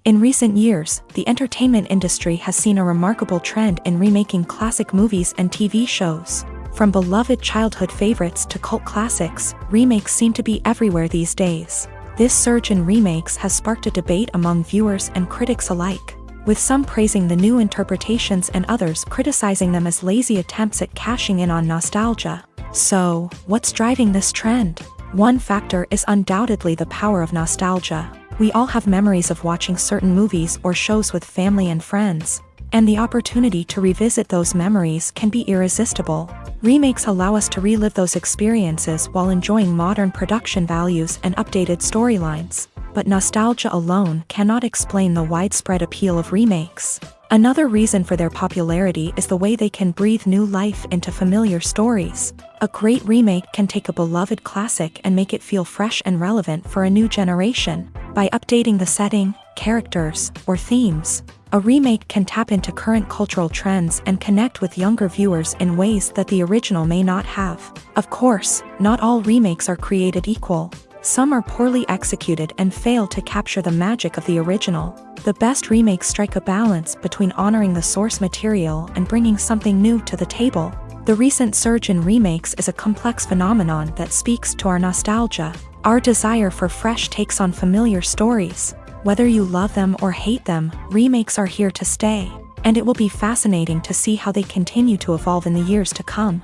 In recent years, the entertainment industry has seen a remarkable trend in remaking classic movies and TV shows. From beloved childhood favorites to cult classics, remakes seem to be everywhere these days. This surge in remakes has sparked a debate among viewers and critics alike, with some praising the new interpretations and others criticizing them as lazy attempts at cashing in on nostalgia. So, what's driving this trend? One factor is undoubtedly the power of nostalgia. We all have memories of watching certain movies or shows with family and friends, and the opportunity to revisit those memories can be irresistible. Remakes allow us to relive those experiences while enjoying modern production values and updated storylines. But nostalgia alone cannot explain the widespread appeal of remakes. Another reason for their popularity is the way they can breathe new life into familiar stories. A great remake can take a beloved classic and make it feel fresh and relevant for a new generation. By updating the setting, characters, or themes, a remake can tap into current cultural trends and connect with younger viewers in ways that the original may not have. Of course, not all remakes are created equal. Some are poorly executed and fail to capture the magic of the original. The best remakes strike a balance between honoring the source material and bringing something new to the table. The recent surge in remakes is a complex phenomenon that speaks to our nostalgia, our desire for fresh takes on familiar stories. Whether you love them or hate them, remakes are here to stay, and it will be fascinating to see how they continue to evolve in the years to come.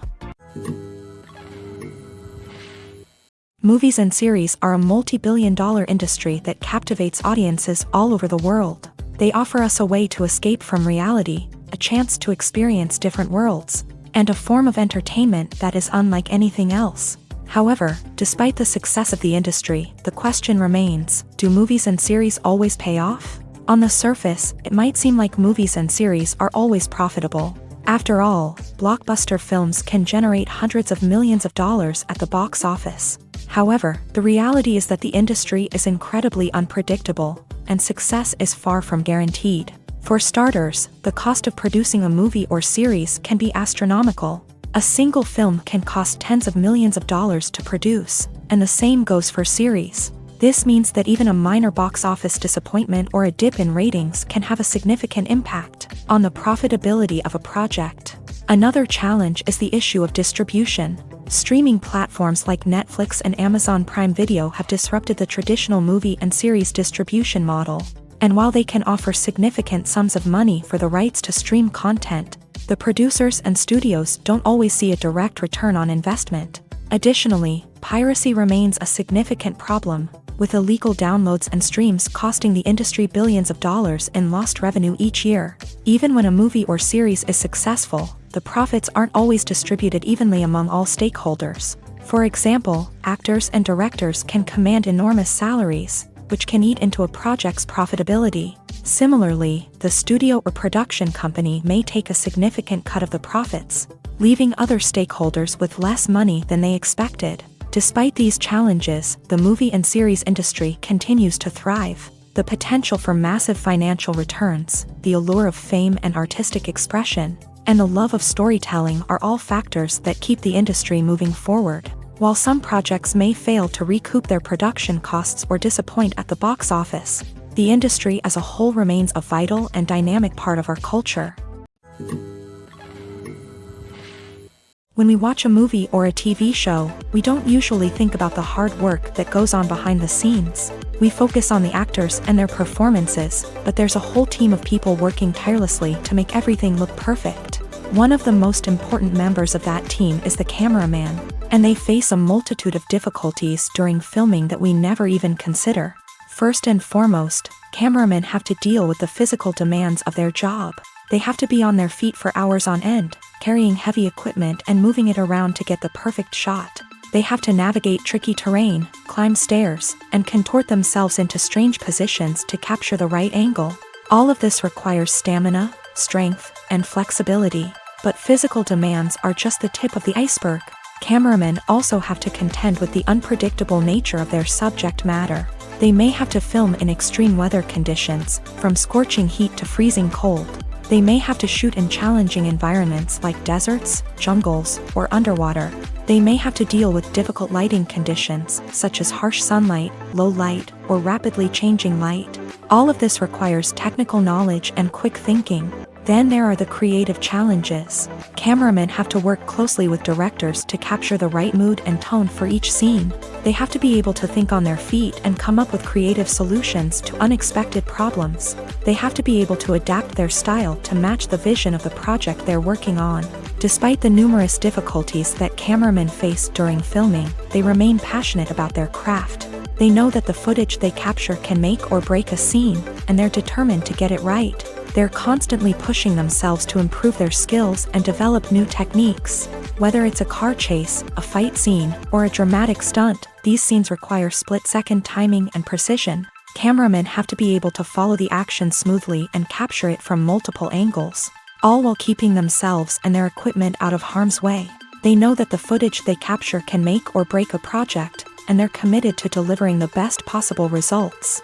Movies and series are a multi-billion-dollar industry that captivates audiences all over the world. They offer us a way to escape from reality, a chance to experience different worlds, and a form of entertainment that is unlike anything else. However, despite the success of the industry, the question remains, do movies and series always pay off? On the surface, it might seem like movies and series are always profitable. After all, blockbuster films can generate hundreds of millions of dollars at the box office. However, the reality is that the industry is incredibly unpredictable, and success is far from guaranteed. For starters, the cost of producing a movie or series can be astronomical. A single film can cost tens of millions of dollars to produce, and the same goes for series. This means that even a minor box office disappointment or a dip in ratings can have a significant impact on the profitability of a project. Another challenge is the issue of distribution. Streaming platforms like Netflix and Amazon Prime Video have disrupted the traditional movie and series distribution model. And while they can offer significant sums of money for the rights to stream content, the producers and studios don't always see a direct return on investment. Additionally, piracy remains a significant problem, with illegal downloads and streams costing the industry billions of dollars in lost revenue each year. Even when a movie or series is successful, the profits aren't always distributed evenly among all stakeholders. For example, actors and directors can command enormous salaries, which can eat into a project's profitability. Similarly, the studio or production company may take a significant cut of the profits, leaving other stakeholders with less money than they expected. Despite these challenges, the movie and series industry continues to thrive. The potential for massive financial returns, the allure of fame and artistic expression, and the love of storytelling are all factors that keep the industry moving forward. While some projects may fail to recoup their production costs or disappoint at the box office, the industry as a whole remains a vital and dynamic part of our culture. When we watch a movie or a TV show, we don't usually think about the hard work that goes on behind the scenes. We focus on the actors and their performances, but there's a whole team of people working tirelessly to make everything look perfect. One of the most important members of that team is the cameraman, and they face a multitude of difficulties during filming that we never even consider. First and foremost, cameramen have to deal with the physical demands of their job. They have to be on their feet for hours on end, carrying heavy equipment and moving it around to get the perfect shot. They have to navigate tricky terrain, climb stairs, and contort themselves into strange positions to capture the right angle. All of this requires stamina, strength, and flexibility. But physical demands are just the tip of the iceberg. Cameramen also have to contend with the unpredictable nature of their subject matter. They may have to film in extreme weather conditions, from scorching heat to freezing cold. They may have to shoot in challenging environments like deserts, jungles, or underwater. They may have to deal with difficult lighting conditions, such as harsh sunlight, low light, or rapidly changing light. All of this requires technical knowledge and quick thinking. Then there are the creative challenges. Cameramen have to work closely with directors to capture the right mood and tone for each scene. They have to be able to think on their feet and come up with creative solutions to unexpected problems. They have to be able to adapt their style to match the vision of the project they're working on. Despite the numerous difficulties that cameramen face during filming, they remain passionate about their craft. They know that the footage they capture can make or break a scene, and they're determined to get it right. They're constantly pushing themselves to improve their skills and develop new techniques. Whether it's a car chase, a fight scene, or a dramatic stunt, these scenes require split-second timing and precision. Cameramen have to be able to follow the action smoothly and capture it from multiple angles, all while keeping themselves and their equipment out of harm's way. They know that the footage they capture can make or break a project, and they're committed to delivering the best possible results.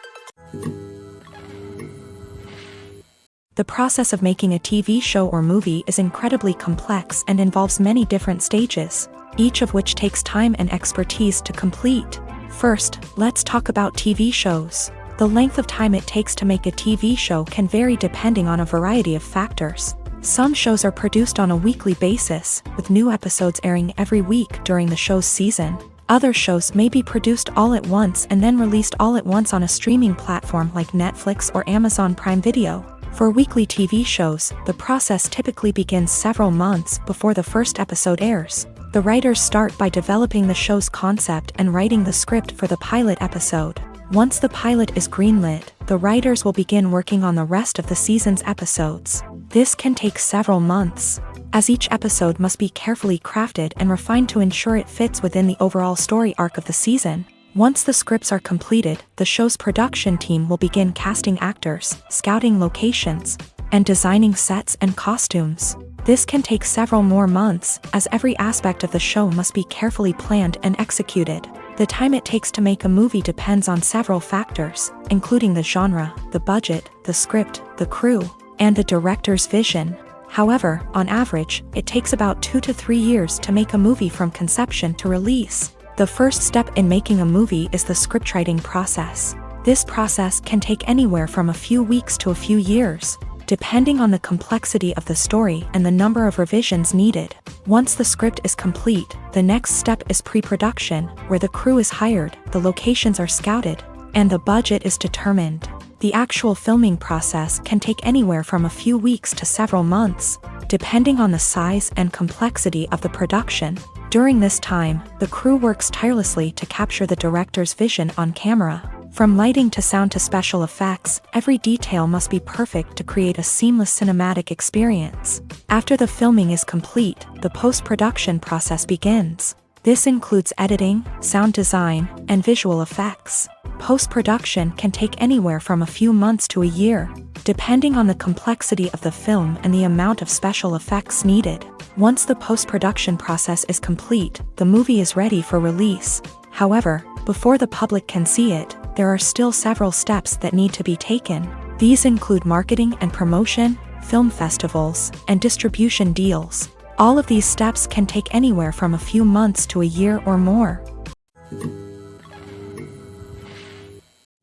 The process of making a TV show or movie is incredibly complex and involves many different stages, each of which takes time and expertise to complete. First, let's talk about TV shows. The length of time it takes to make a TV show can vary depending on a variety of factors. Some shows are produced on a weekly basis, with new episodes airing every week during the show's season. Other shows may be produced all at once and then released all at once on a streaming platform like Netflix or Amazon Prime Video. For weekly TV shows, the process typically begins several months before the first episode airs. The writers start by developing the show's concept and writing the script for the pilot episode. Once the pilot is greenlit, the writers will begin working on the rest of the season's episodes. This can take several months, as each episode must be carefully crafted and refined to ensure it fits within the overall story arc of the season. Once the scripts are completed, the show's production team will begin casting actors, scouting locations, and designing sets and costumes. This can take several more months, as every aspect of the show must be carefully planned and executed. The time it takes to make a movie depends on several factors, including the genre, the budget, the script, the crew, and the director's vision. However, on average, it takes about 2 to 3 years to make a movie from conception to release. The first step in making a movie is the scriptwriting process. This process can take anywhere from a few weeks to a few years, depending on the complexity of the story and the number of revisions needed. Once the script is complete, the next step is pre-production, where the crew is hired, the locations are scouted, and the budget is determined. The actual filming process can take anywhere from a few weeks to several months, depending on the size and complexity of the production. During this time, the crew works tirelessly to capture the director's vision on camera. From lighting to sound to special effects, every detail must be perfect to create a seamless cinematic experience. After the filming is complete, the post-production process begins. This includes editing, sound design, and visual effects. Post-production can take anywhere from a few months to a year, depending on the complexity of the film and the amount of special effects needed. Once the post-production process is complete, the movie is ready for release. However, before the public can see it, there are still several steps that need to be taken. These include marketing and promotion, film festivals, and distribution deals. All of these steps can take anywhere from a few months to a year or more.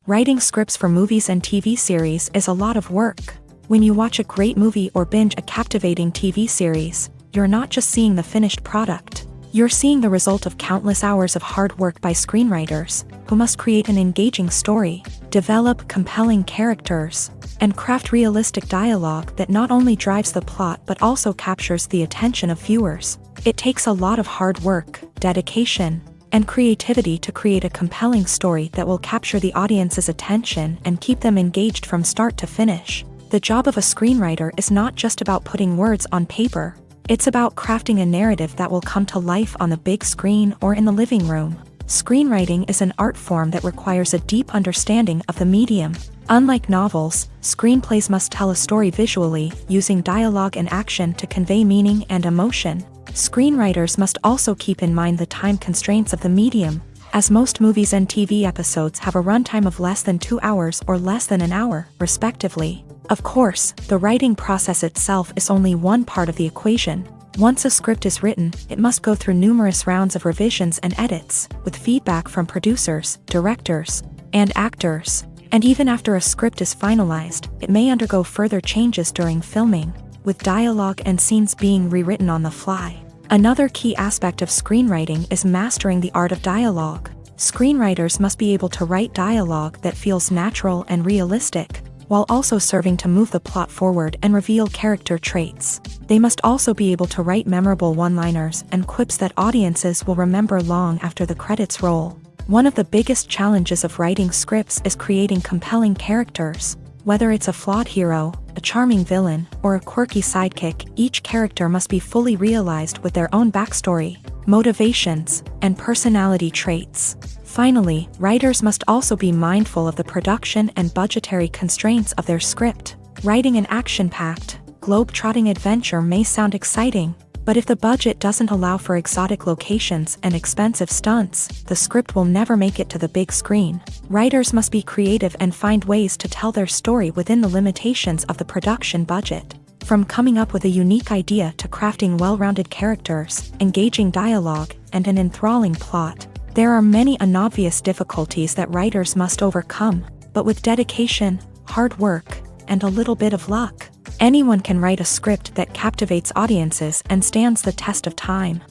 Writing scripts for movies and TV series is a lot of work. When you watch a great movie or binge a captivating TV series, you're not just seeing the finished product. You're seeing the result of countless hours of hard work by screenwriters, who must create an engaging story, develop compelling characters, and craft realistic dialogue that not only drives the plot but also captures the attention of viewers. It takes a lot of hard work, dedication, and creativity to create a compelling story that will capture the audience's attention and keep them engaged from start to finish. The job of a screenwriter is not just about putting words on paper. It's about crafting a narrative that will come to life on the big screen or in the living room. Screenwriting is an art form that requires a deep understanding of the medium. Unlike novels, screenplays must tell a story visually, using dialogue and action to convey meaning and emotion. Screenwriters must also keep in mind the time constraints of the medium, as most movies and TV episodes have a runtime of less than 2 hours or less than an hour, respectively. Of course, the writing process itself is only one part of the equation. Once a script is written, it must go through numerous rounds of revisions and edits, with feedback from producers, directors, and actors. And even after a script is finalized, it may undergo further changes during filming, with dialogue and scenes being rewritten on the fly. Another key aspect of screenwriting is mastering the art of dialogue. Screenwriters must be able to write dialogue that feels natural and realistic, while also serving to move the plot forward and reveal character traits. They must also be able to write memorable one-liners and quips that audiences will remember long after the credits roll. One of the biggest challenges of writing scripts is creating compelling characters. Whether it's a flawed hero, a charming villain, or a quirky sidekick, each character must be fully realized with their own backstory, motivations, and personality traits. Finally, writers must also be mindful of the production and budgetary constraints of their script. Writing an action-packed, globe-trotting adventure may sound exciting, but if the budget doesn't allow for exotic locations and expensive stunts, the script will never make it to the big screen. Writers must be creative and find ways to tell their story within the limitations of the production budget. From coming up with a unique idea to crafting well-rounded characters, engaging dialogue, and an enthralling plot, there are many unobvious difficulties that writers must overcome, but with dedication, hard work, and a little bit of luck, anyone can write a script that captivates audiences and stands the test of time.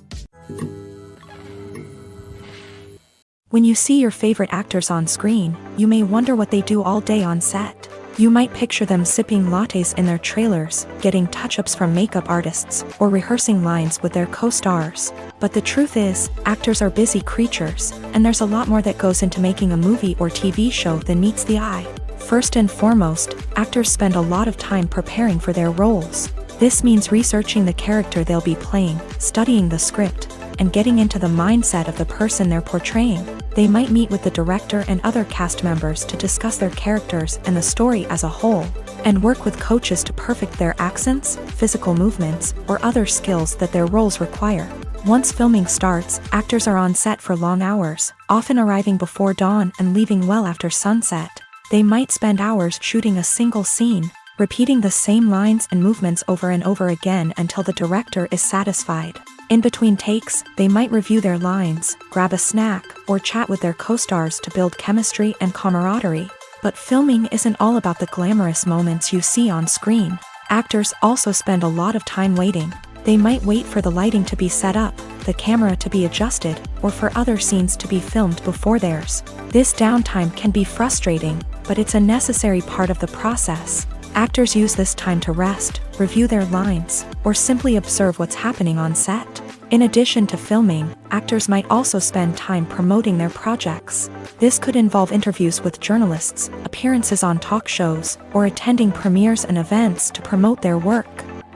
When you see your favorite actors on screen, you may wonder what they do all day on set. You might picture them sipping lattes in their trailers, getting touch-ups from makeup artists, or rehearsing lines with their co-stars. But the truth is, actors are busy creatures, and there's a lot more that goes into making a movie or TV show than meets the eye. First and foremost, actors spend a lot of time preparing for their roles. This means researching the character they'll be playing, studying the script, and getting into the mindset of the person they're portraying. They might meet with the director and other cast members to discuss their characters and the story as a whole, and work with coaches to perfect their accents, physical movements, or other skills that their roles require. Once filming starts, actors are on set for long hours, often arriving before dawn and leaving well after sunset. They might spend hours shooting a single scene, repeating the same lines and movements over and over again until the director is satisfied. In between takes, they might review their lines, grab a snack, or chat with their co-stars to build chemistry and camaraderie. But filming isn't all about the glamorous moments you see on screen. Actors also spend a lot of time waiting. They might wait for the lighting to be set up, the camera to be adjusted, or for other scenes to be filmed before theirs. This downtime can be frustrating, but it's a necessary part of the process. Actors use this time to rest, review their lines, or simply observe what's happening on set. In addition to filming, actors might also spend time promoting their projects. This could involve interviews with journalists, appearances on talk shows, or attending premieres and events to promote their work.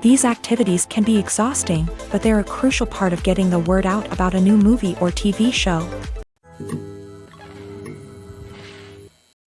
These activities can be exhausting, but they're a crucial part of getting the word out about a new movie or TV show.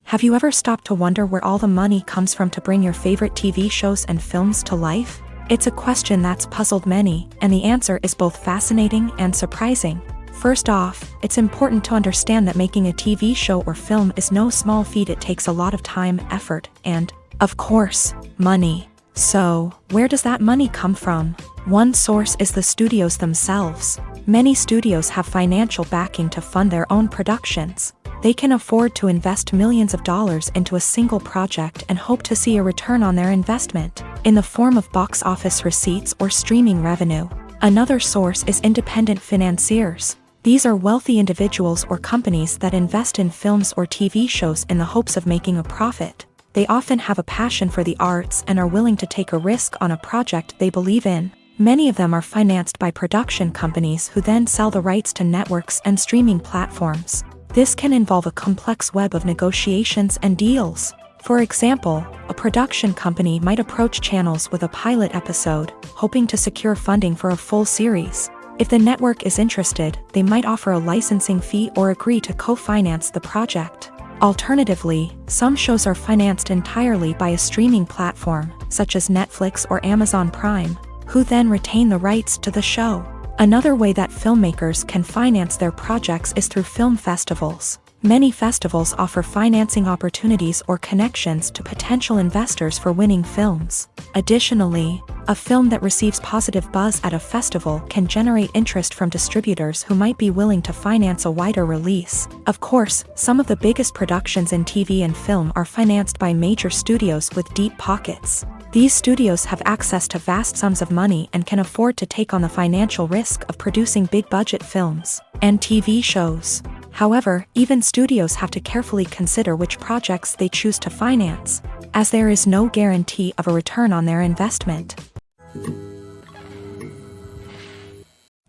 Have you ever stopped to wonder where all the money comes from to bring your favorite TV shows and films to life? It's a question that's puzzled many, and the answer is both fascinating and surprising. First off, it's important to understand that making a TV show or film is no small feat. It takes a lot of time, effort, and, of course, money. So, where does that money come from? One source is the studios themselves. Many studios have financial backing to fund their own productions. They can afford to invest millions of dollars into a single project and hope to see a return on their investment, in the form of box office receipts or streaming revenue. Another source is independent financiers. These are wealthy individuals or companies that invest in films or TV shows in the hopes of making a profit. They often have a passion for the arts and are willing to take a risk on a project they believe in. Many of them are financed by production companies who then sell the rights to networks and streaming platforms. This can involve a complex web of negotiations and deals. For example, a production company might approach channels with a pilot episode, hoping to secure funding for a full series. If the network is interested, they might offer a licensing fee or agree to co-finance the project. Alternatively, some shows are financed entirely by a streaming platform, such as Netflix or Amazon Prime, who then retain the rights to the show. Another way that filmmakers can finance their projects is through film festivals. Many festivals offer financing opportunities or connections to potential investors for winning films. Additionally, a film that receives positive buzz at a festival can generate interest from distributors who might be willing to finance a wider release. Of course, some of the biggest productions in TV and film are financed by major studios with deep pockets. These studios have access to vast sums of money and can afford to take on the financial risk of producing big-budget films and TV shows. However, even studios have to carefully consider which projects they choose to finance, as there is no guarantee of a return on their investment.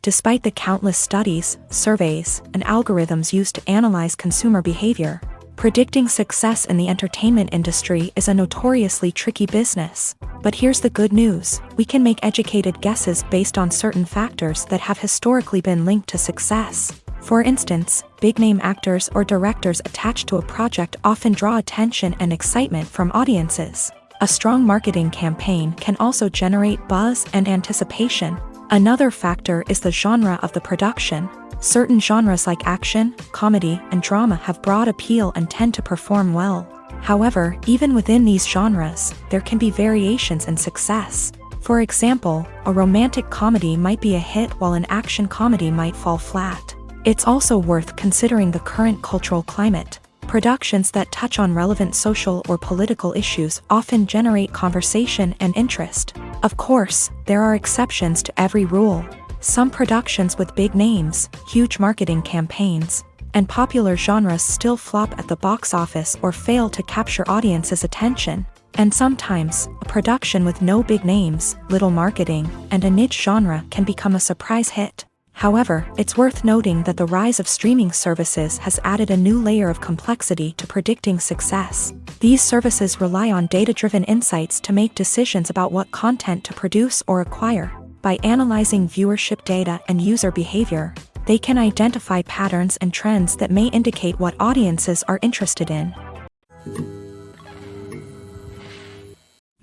Despite the countless studies, surveys, and algorithms used to analyze consumer behavior, predicting success in the entertainment industry is a notoriously tricky business. But here's the good news: we can make educated guesses based on certain factors that have historically been linked to success. For instance, big-name actors or directors attached to a project often draw attention and excitement from audiences. A strong marketing campaign can also generate buzz and anticipation. Another factor is the genre of the production. Certain genres like action, comedy, and drama have broad appeal and tend to perform well. However, even within these genres, there can be variations in success. For example, a romantic comedy might be a hit while an action comedy might fall flat. It's also worth considering the current cultural climate. Productions that touch on relevant social or political issues often generate conversation and interest. Of course, there are exceptions to every rule. Some productions with big names, huge marketing campaigns, and popular genres still flop at the box office or fail to capture audiences' attention. And sometimes, a production with no big names, little marketing, and a niche genre can become a surprise hit. However, it's worth noting that the rise of streaming services has added a new layer of complexity to predicting success. These services rely on data-driven insights to make decisions about what content to produce or acquire. By analyzing viewership data and user behavior, they can identify patterns and trends that may indicate what audiences are interested in.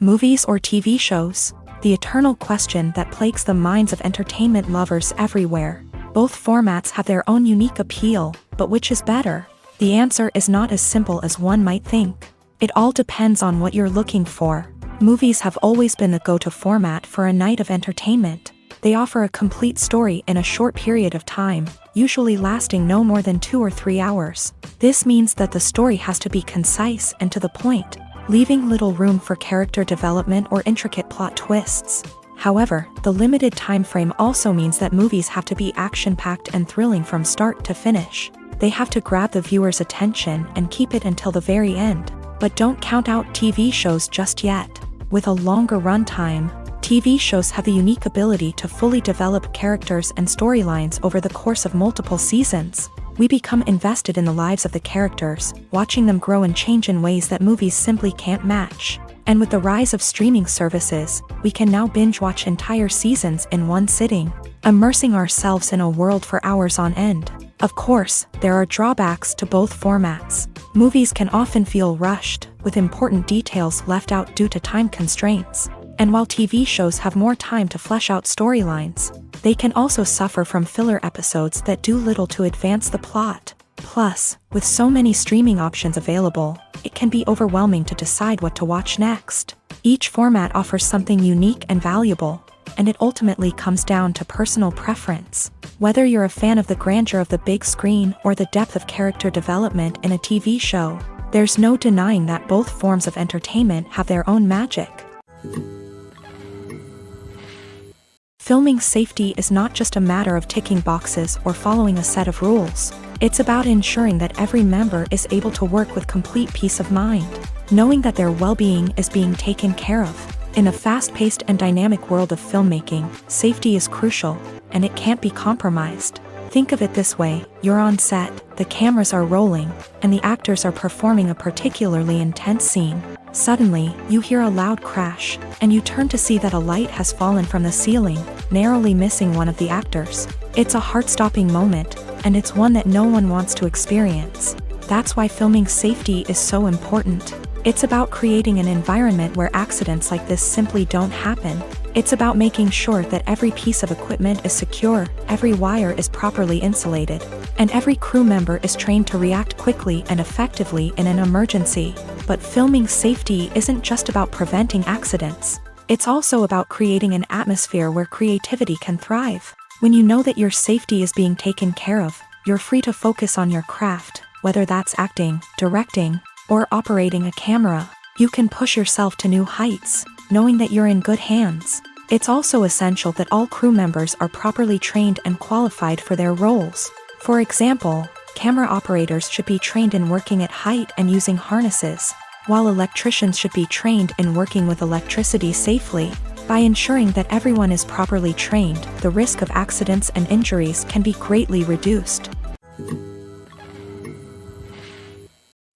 Movies or TV shows? The eternal question that plagues the minds of entertainment lovers everywhere. Both formats have their own unique appeal, but which is better? The answer is not as simple as one might think. It all depends on what you're looking for. Movies have always been the go-to format for a night of entertainment. They offer a complete story in a short period of time, usually lasting no more than 2 or 3 hours. This means that the story has to be concise and to the point, leaving little room for character development or intricate plot twists. However, the limited time frame also means that movies have to be action-packed and thrilling from start to finish. They have to grab the viewer's attention and keep it until the very end. But don't count out TV shows just yet. With a longer runtime, TV shows have the unique ability to fully develop characters and storylines over the course of multiple seasons. We become invested in the lives of the characters, watching them grow and change in ways that movies simply can't match. And with the rise of streaming services, we can now binge-watch entire seasons in one sitting, immersing ourselves in a world for hours on end. Of course, there are drawbacks to both formats. Movies can often feel rushed, with important details left out due to time constraints. And while TV shows have more time to flesh out storylines, they can also suffer from filler episodes that do little to advance the plot. Plus, with so many streaming options available, it can be overwhelming to decide what to watch next. Each format offers something unique and valuable, and it ultimately comes down to personal preference. Whether you're a fan of the grandeur of the big screen or the depth of character development in a TV show, there's no denying that both forms of entertainment have their own magic. Filming safety is not just a matter of ticking boxes or following a set of rules. It's about ensuring that every member is able to work with complete peace of mind, knowing that their well-being is being taken care of. In a fast-paced and dynamic world of filmmaking, safety is crucial, and it can't be compromised. Think of it this way: you're on set, the cameras are rolling, and the actors are performing a particularly intense scene. Suddenly, you hear a loud crash, and you turn to see that a light has fallen from the ceiling, narrowly missing one of the actors. It's a heart-stopping moment, and it's one that no one wants to experience. That's why filming safety is so important. It's about creating an environment where accidents like this simply don't happen. It's about making sure that every piece of equipment is secure, every wire is properly insulated, and every crew member is trained to react quickly and effectively in an emergency. But filming safety isn't just about preventing accidents. It's also about creating an atmosphere where creativity can thrive. When you know that your safety is being taken care of, you're free to focus on your craft, whether that's acting, directing, or operating a camera. You can push yourself to new heights, knowing that you're in good hands. It's also essential that all crew members are properly trained and qualified for their roles. For example, camera operators should be trained in working at height and using harnesses, while electricians should be trained in working with electricity safely. By ensuring that everyone is properly trained, the risk of accidents and injuries can be greatly reduced.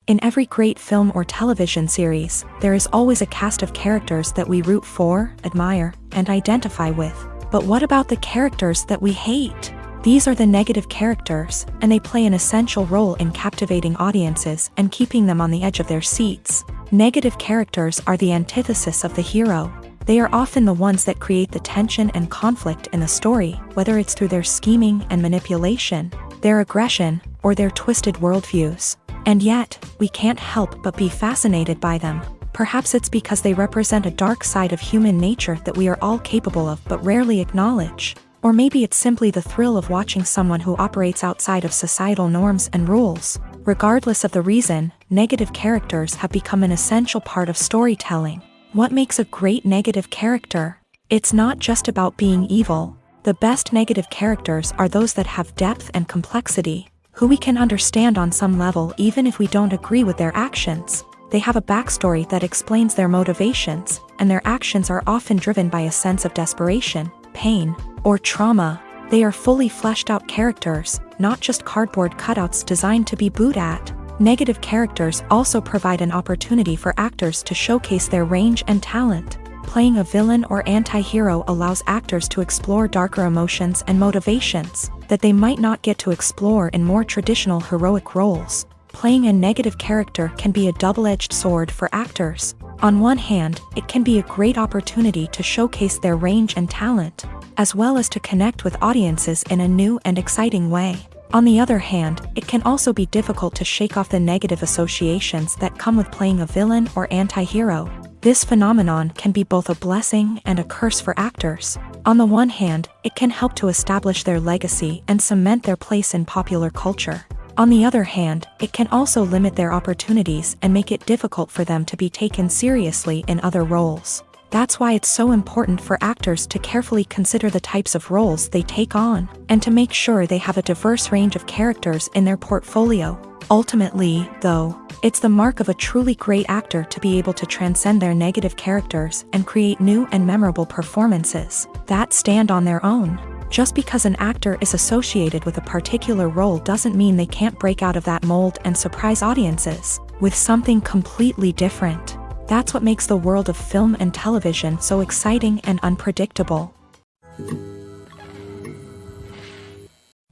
In every great film or television series, there is always a cast of characters that we root for, admire, and identify with. But what about the characters that we hate? These are the negative characters, and they play an essential role in captivating audiences and keeping them on the edge of their seats. Negative characters are the antithesis of the hero. They are often the ones that create the tension and conflict in the story, whether it's through their scheming and manipulation, their aggression, or their twisted worldviews. And yet, we can't help but be fascinated by them. Perhaps it's because they represent a dark side of human nature that we are all capable of but rarely acknowledge. Or maybe it's simply the thrill of watching someone who operates outside of societal norms and rules. Regardless of the reason, negative characters have become an essential part of storytelling. What makes a great negative character? It's not just about being evil. The best negative characters are those that have depth and complexity, who we can understand on some level even if we don't agree with their actions. They have a backstory that explains their motivations, and their actions are often driven by a sense of desperation, pain, or trauma. They are fully fleshed out characters, not just cardboard cutouts designed to be booed at. Negative characters also provide an opportunity for actors to showcase their range and talent. Playing a villain or anti-hero allows actors to explore darker emotions and motivations that they might not get to explore in more traditional heroic roles. Playing a negative character can be a double-edged sword for actors. On one hand, it can be a great opportunity to showcase their range and talent, as well as to connect with audiences in a new and exciting way. On the other hand, it can also be difficult to shake off the negative associations that come with playing a villain or anti-hero. This phenomenon can be both a blessing and a curse for actors. On the one hand, it can help to establish their legacy and cement their place in popular culture. On the other hand, it can also limit their opportunities and make it difficult for them to be taken seriously in other roles. That's why it's so important for actors to carefully consider the types of roles they take on, and to make sure they have a diverse range of characters in their portfolio. Ultimately, though, it's the mark of a truly great actor to be able to transcend their negative characters and create new and memorable performances that stand on their own. Just because an actor is associated with a particular role doesn't mean they can't break out of that mold and surprise audiences with something completely different. That's what makes the world of film and television so exciting and unpredictable.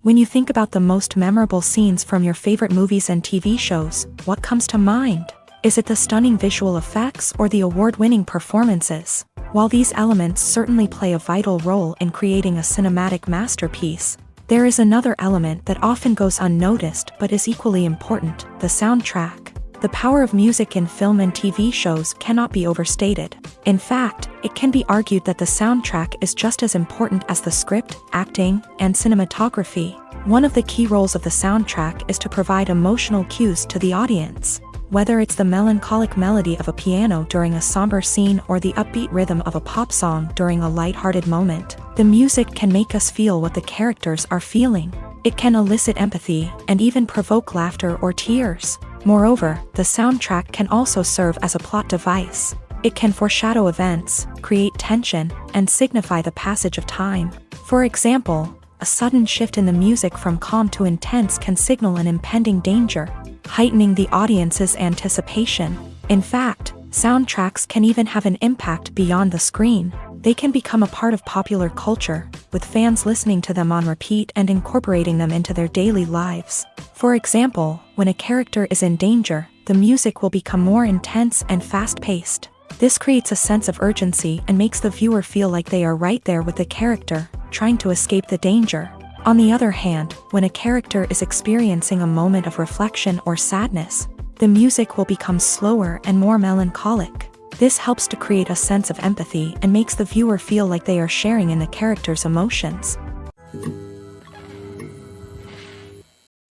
When you think about the most memorable scenes from your favorite movies and TV shows, what comes to mind? Is it the stunning visual effects or the award-winning performances? While these elements certainly play a vital role in creating a cinematic masterpiece, there is another element that often goes unnoticed but is equally important: the soundtrack. The power of music in film and TV shows cannot be overstated. In fact, it can be argued that the soundtrack is just as important as the script, acting, and cinematography. One of the key roles of the soundtrack is to provide emotional cues to the audience. Whether it's the melancholic melody of a piano during a somber scene or the upbeat rhythm of a pop song during a lighthearted moment, the music can make us feel what the characters are feeling. It can elicit empathy and even provoke laughter or tears. Moreover, the soundtrack can also serve as a plot device. It can foreshadow events, create tension, and signify the passage of time. For example, a sudden shift in the music from calm to intense can signal an impending danger, heightening the audience's anticipation. In fact, soundtracks can even have an impact beyond the screen. They can become a part of popular culture, with fans listening to them on repeat and incorporating them into their daily lives. For example, when a character is in danger, the music will become more intense and fast-paced. This creates a sense of urgency and makes the viewer feel like they are right there with the character, trying to escape the danger. On the other hand, when a character is experiencing a moment of reflection or sadness, the music will become slower and more melancholic. This helps to create a sense of empathy and makes the viewer feel like they are sharing in the character's emotions.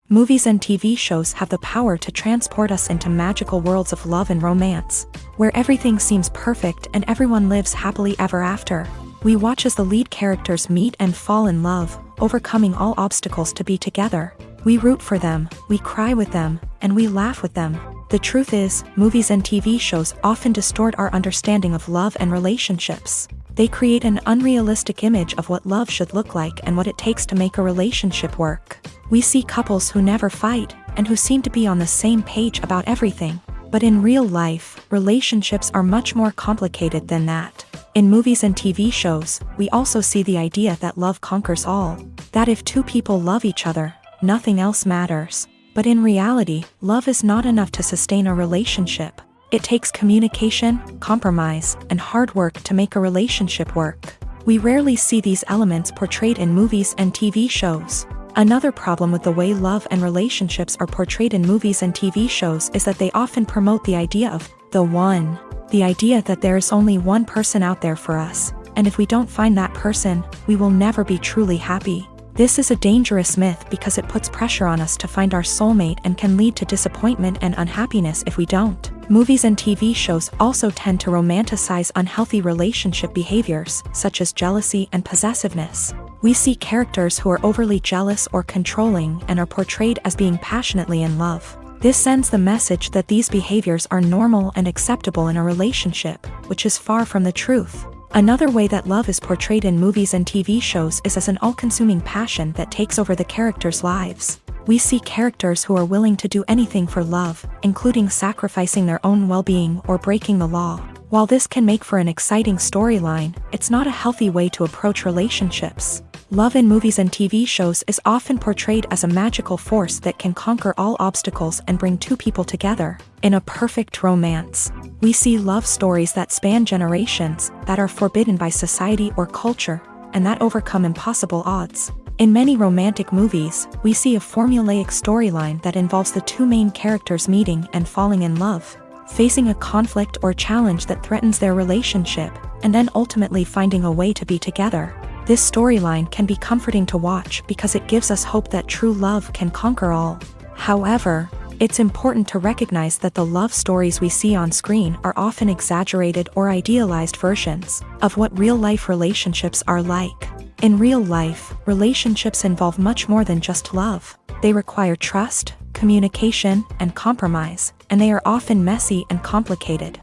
Movies and TV shows have the power to transport us into magical worlds of love and romance, where everything seems perfect and everyone lives happily ever after. We watch as the lead characters meet and fall in love, overcoming all obstacles to be together. We root for them, we cry with them, and we laugh with them. The truth is, movies and TV shows often distort our understanding of love and relationships. They create an unrealistic image of what love should look like and what it takes to make a relationship work. We see couples who never fight, and who seem to be on the same page about everything. But in real life, relationships are much more complicated than that. In movies and TV shows, we also see the idea that love conquers all. That if two people love each other, nothing else matters. But in reality, love is not enough to sustain a relationship. It takes communication, compromise, and hard work to make a relationship work. We rarely see these elements portrayed in movies and TV shows. Another problem with the way love and relationships are portrayed in movies and TV shows is that they often promote the idea of the one. The idea that there is only one person out there for us, and if we don't find that person, we will never be truly happy. This is a dangerous myth because it puts pressure on us to find our soulmate and can lead to disappointment and unhappiness if we don't. Movies and TV shows also tend to romanticize unhealthy relationship behaviors, such as jealousy and possessiveness. We see characters who are overly jealous or controlling and are portrayed as being passionately in love. This sends the message that these behaviors are normal and acceptable in a relationship, which is far from the truth. Another way that love is portrayed in movies and TV shows is as an all-consuming passion that takes over the characters' lives. We see characters who are willing to do anything for love, including sacrificing their own well-being or breaking the law. While this can make for an exciting storyline, it's not a healthy way to approach relationships. Love in movies and TV shows is often portrayed as a magical force that can conquer all obstacles and bring two people together in a perfect romance. We see love stories that span generations, that are forbidden by society or culture, and that overcome impossible odds. In many romantic movies, we see a formulaic storyline that involves the two main characters meeting and falling in love. facing a conflict or challenge that threatens their relationship, and then ultimately finding a way to be together. This storyline can be comforting to watch because it gives us hope that true love can conquer all. However, it's important to recognize that the love stories we see on screen are often exaggerated or idealized versions of what real-life relationships are like. In real life, relationships involve much more than just love. They require trust, communication, and compromise, and they are often messy and complicated.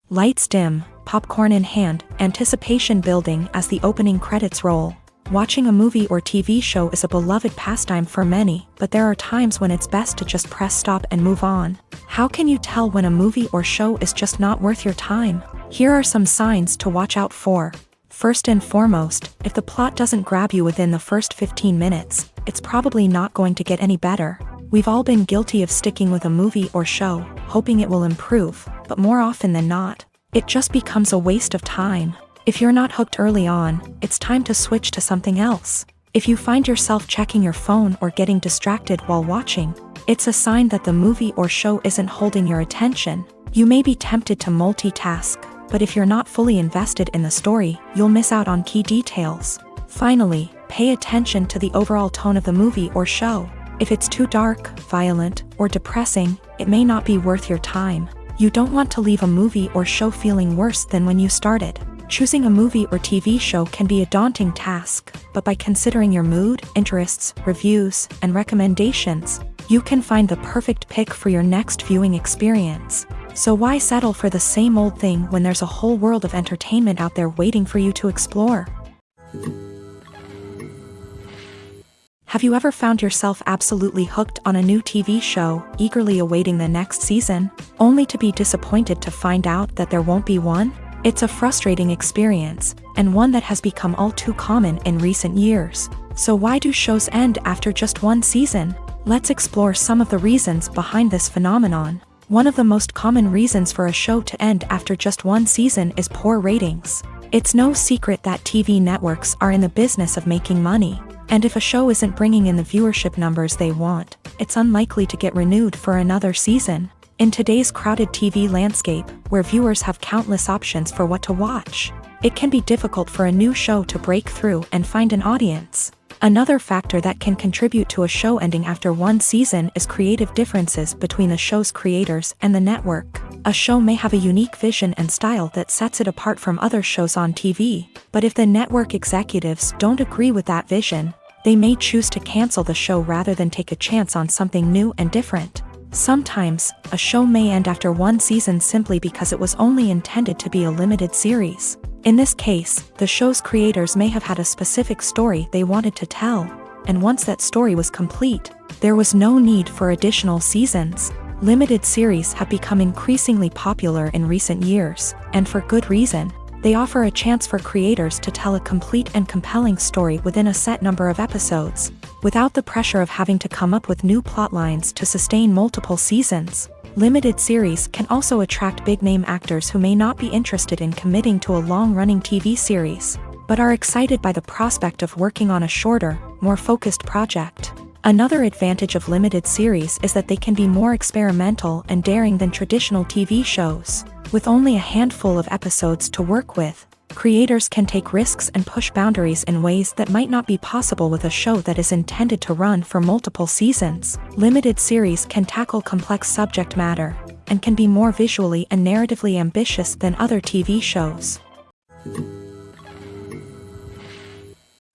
Lights dim, popcorn in hand, anticipation building as the opening credits roll. Watching a movie or TV show is a beloved pastime for many, but there are times when it's best to just press stop and move on. How can you tell when a movie or show is just not worth your time? Here are some signs to watch out for. First and foremost, if the plot doesn't grab you within the first 15 minutes, it's probably not going to get any better. We've all been guilty of sticking with a movie or show, hoping it will improve, but more often than not, it just becomes a waste of time. If you're not hooked early on, it's time to switch to something else. If you find yourself checking your phone or getting distracted while watching, it's a sign that the movie or show isn't holding your attention. You may be tempted to multitask, but if you're not fully invested in the story, you'll miss out on key details. Finally, pay attention to the overall tone of the movie or show. If it's too dark, violent, or depressing, it may not be worth your time. You don't want to leave a movie or show feeling worse than when you started. Choosing a movie or TV show can be a daunting task, but by considering your mood, interests, reviews, and recommendations, you can find the perfect pick for your next viewing experience. So why settle for the same old thing when there's a whole world of entertainment out there waiting for you to explore? Have you ever found yourself absolutely hooked on a new TV show, eagerly awaiting the next season, only to be disappointed to find out that there won't be one? It's a frustrating experience, and one that has become all too common in recent years. So why do shows end after just one season? Let's explore some of the reasons behind this phenomenon. One of the most common reasons for a show to end after just one season is poor ratings. It's no secret that TV networks are in the business of making money, and if a show isn't bringing in the viewership numbers they want, it's unlikely to get renewed for another season. In today's crowded TV landscape, where viewers have countless options for what to watch, it can be difficult for a new show to break through and find an audience. Another factor that can contribute to a show ending after one season is creative differences between the show's creators and the network. A show may have a unique vision and style that sets it apart from other shows on TV, but if the network executives don't agree with that vision, they may choose to cancel the show rather than take a chance on something new and different. Sometimes, a show may end after one season simply because it was only intended to be a limited series. In this case, the show's creators may have had a specific story they wanted to tell, and once that story was complete, there was no need for additional seasons. Limited series have become increasingly popular in recent years, and for good reason. They offer a chance for creators to tell a complete and compelling story within a set number of episodes, without the pressure of having to come up with new plotlines to sustain multiple seasons. Limited series can also attract big-name actors who may not be interested in committing to a long-running TV series, but are excited by the prospect of working on a shorter, more focused project. Another advantage of limited series is that they can be more experimental and daring than traditional TV shows. With only a handful of episodes to work with, creators can take risks and push boundaries in ways that might not be possible with a show that is intended to run for multiple seasons. Limited series can tackle complex subject matter, and can be more visually and narratively ambitious than other TV shows.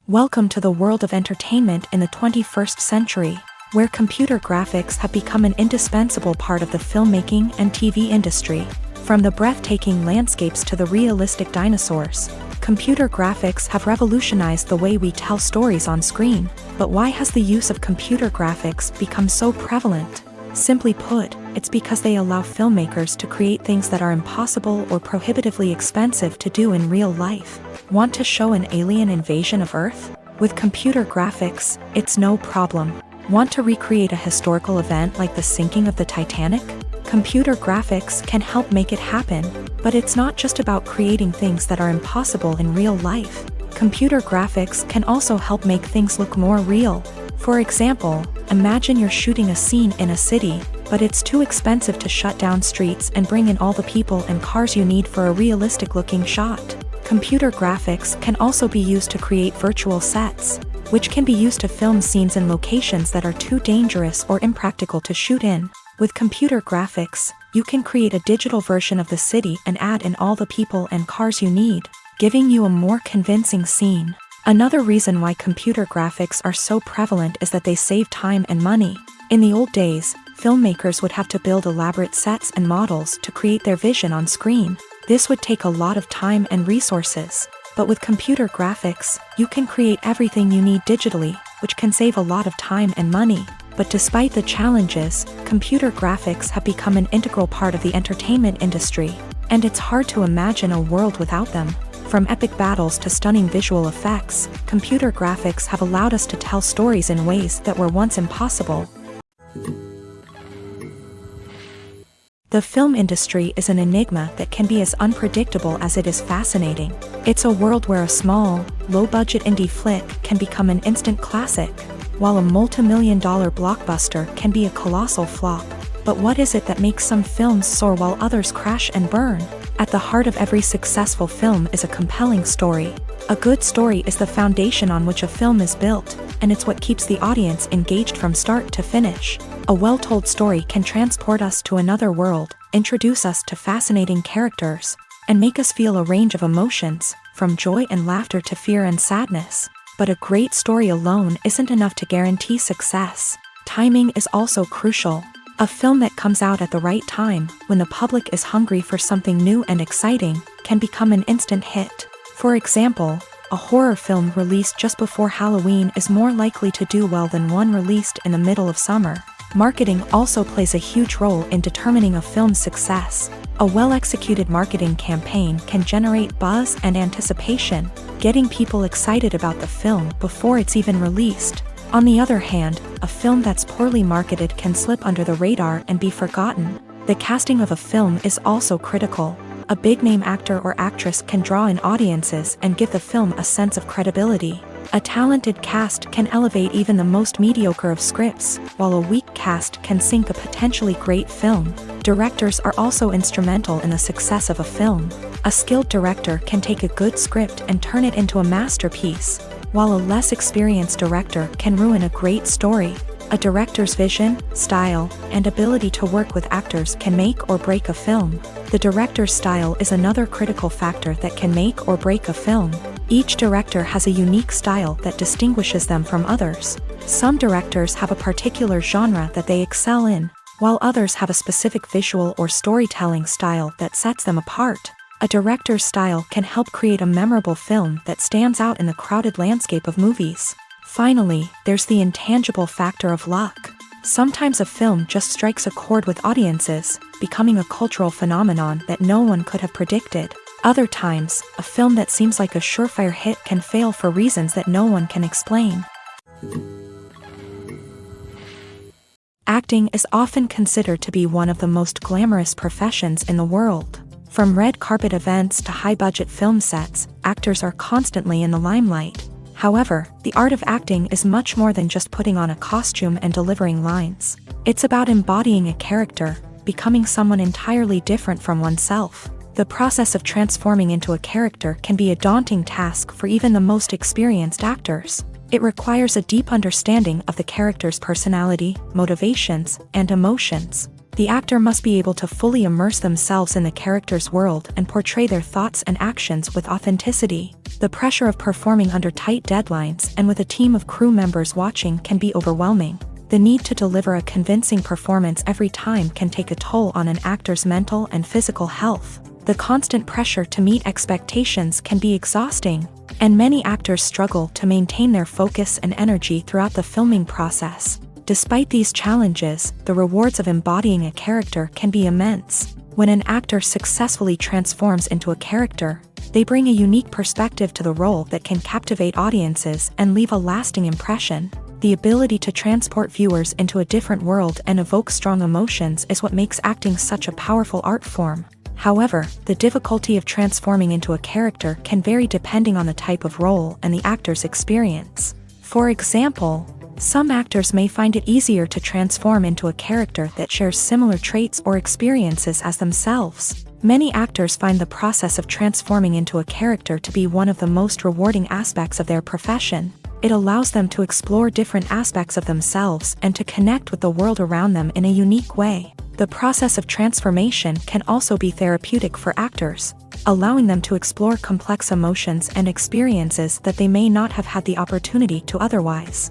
Welcome to the world of entertainment in the 21st century, where computer graphics have become an indispensable part of the filmmaking and TV industry. From the breathtaking landscapes to the realistic dinosaurs, computer graphics have revolutionized the way we tell stories on screen. But why has the use of computer graphics become so prevalent? Simply put, it's because they allow filmmakers to create things that are impossible or prohibitively expensive to do in real life. Want to show an alien invasion of Earth? With computer graphics, it's no problem. Want to recreate a historical event like the sinking of the Titanic? Computer graphics can help make it happen, but it's not just about creating things that are impossible in real life. Computer graphics can also help make things look more real. For example, Imagine you're shooting a scene in a city, but it's too expensive to shut down streets and bring in all the people and cars you need for a realistic-looking shot. Computer graphics can also be used to create virtual sets, which can be used to film scenes in locations that are too dangerous or impractical to shoot in. With computer graphics, you can create a digital version of the city and add in all the people and cars you need, giving you a more convincing scene. Another reason why computer graphics are so prevalent is that they save time and money. In the old days, filmmakers would have to build elaborate sets and models to create their vision on screen. This would take a lot of time and resources. But with computer graphics, you can create everything you need digitally, which can save a lot of time and money. But despite the challenges, computer graphics have become an integral part of the entertainment industry, and it's hard to imagine a world without them. From epic battles to stunning visual effects, computer graphics have allowed us to tell stories in ways that were once impossible. The film industry is an enigma that can be as unpredictable as it is fascinating. It's a world where a small, low-budget indie flick can become an instant classic, while a multi-million-dollar blockbuster can be a colossal flop. But what is it that makes some films soar while others crash and burn? At the heart of every successful film is a compelling story. A good story is the foundation on which a film is built, and it's what keeps the audience engaged from start to finish. A well-told story can transport us to another world, introduce us to fascinating characters, and make us feel a range of emotions, from joy and laughter to fear and sadness. But a great story alone isn't enough to guarantee success. Timing is also crucial. A film that comes out at the right time, when the public is hungry for something new and exciting, can become an instant hit. For example, a horror film released just before Halloween is more likely to do well than one released in the middle of summer. Marketing also plays a huge role in determining a film's success. A well-executed marketing campaign can generate buzz and anticipation, getting people excited about the film before it's even released. On the other hand, a film that's poorly marketed can slip under the radar and be forgotten. The casting of a film is also critical. A big-name actor or actress can draw in audiences and give the film a sense of credibility. A talented cast can elevate even the most mediocre of scripts, while a weak cast can sink a potentially great film. Directors are also instrumental in the success of a film. A skilled director can take a good script and turn it into a masterpiece, while a less experienced director can ruin a great story. A director's vision, style, and ability to work with actors can make or break a film. The director's style is another critical factor that can make or break a film. Each director has a unique style that distinguishes them from others. Some directors have a particular genre that they excel in, while others have a specific visual or storytelling style that sets them apart. A director's style can help create a memorable film that stands out in the crowded landscape of movies. Finally, there's the intangible factor of luck. Sometimes a film just strikes a chord with audiences, becoming a cultural phenomenon that no one could have predicted. Other times, a film that seems like a surefire hit can fail for reasons that no one can explain. Acting is often considered to be one of the most glamorous professions in the world. From red carpet events to high-budget film sets, actors are constantly in the limelight. However, the art of acting is much more than just putting on a costume and delivering lines. It's about embodying a character, becoming someone entirely different from oneself. The process of transforming into a character can be a daunting task for even the most experienced actors. It requires a deep understanding of the character's personality, motivations, and emotions. The actor must be able to fully immerse themselves in the character's world and portray their thoughts and actions with authenticity. The pressure of performing under tight deadlines and with a team of crew members watching can be overwhelming. The need to deliver a convincing performance every time can take a toll on an actor's mental and physical health. The constant pressure to meet expectations can be exhausting, and many actors struggle to maintain their focus and energy throughout the filming process. Despite these challenges, the rewards of embodying a character can be immense. When an actor successfully transforms into a character, they bring a unique perspective to the role that can captivate audiences and leave a lasting impression. The ability to transport viewers into a different world and evoke strong emotions is what makes acting such a powerful art form. However, the difficulty of transforming into a character can vary depending on the type of role and the actor's experience. For example, Some actors may find it easier to transform into a character that shares similar traits or experiences as themselves. Many actors find the process of transforming into a character to be one of the most rewarding aspects of their profession. It allows them to explore different aspects of themselves and to connect with the world around them in a unique way. The process of transformation can also be therapeutic for actors, allowing them to explore complex emotions and experiences that they may not have had the opportunity to otherwise.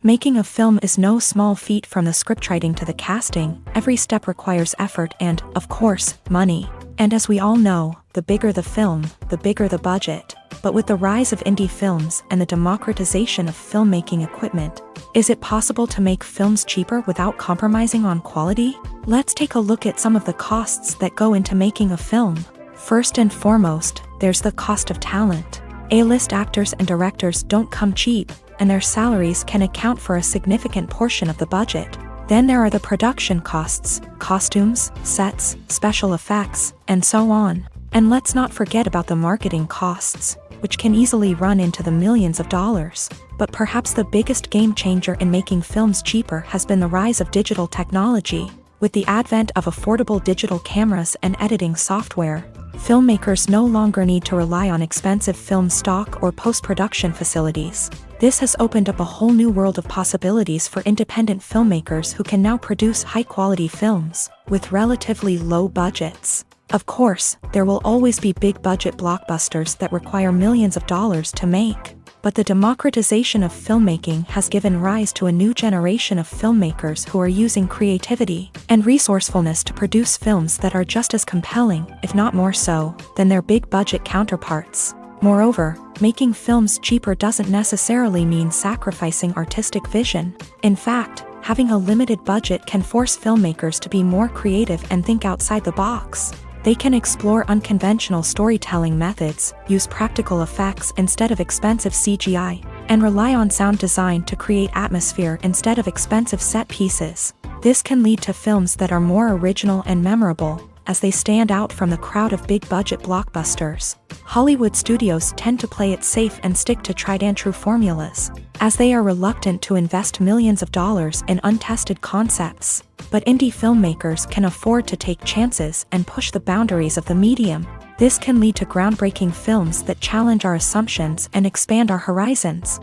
Making a film is no small feat. From the scriptwriting to the casting, every step requires effort and, of course, money. And as we all know, the bigger the film, the bigger the budget. But with the rise of indie films and the democratization of filmmaking equipment, is it possible to make films cheaper without compromising on quality? Let's take a look at some of the costs that go into making a film. First and foremost, there's the cost of talent. A-list actors and directors don't come cheap, and their salaries can account for a significant portion of the budget. Then there are the production costs, costumes, sets, special effects, and so on. And let's not forget about the marketing costs, which can easily run into the millions of dollars. But perhaps the biggest game changer in making films cheaper has been the rise of digital technology. With the advent of affordable digital cameras and editing software, filmmakers no longer need to rely on expensive film stock or post-production facilities. This has opened up a whole new world of possibilities for independent filmmakers who can now produce high-quality films with relatively low budgets. Of course, there will always be big-budget blockbusters that require millions of dollars to make. But the democratization of filmmaking has given rise to a new generation of filmmakers who are using creativity and resourcefulness to produce films that are just as compelling, if not more so, than their big-budget counterparts. Moreover, making films cheaper doesn't necessarily mean sacrificing artistic vision. In fact, having a limited budget can force filmmakers to be more creative and think outside the box. They can explore unconventional storytelling methods, use practical effects instead of expensive CGI, and rely on sound design to create atmosphere instead of expensive set pieces. This can lead to films that are more original and memorable, as they stand out from the crowd of big-budget blockbusters. Hollywood studios tend to play it safe and stick to tried-and-true formulas, as they are reluctant to invest millions of dollars in untested concepts. But indie filmmakers can afford to take chances and push the boundaries of the medium. This can lead to groundbreaking films that challenge our assumptions and expand our horizons.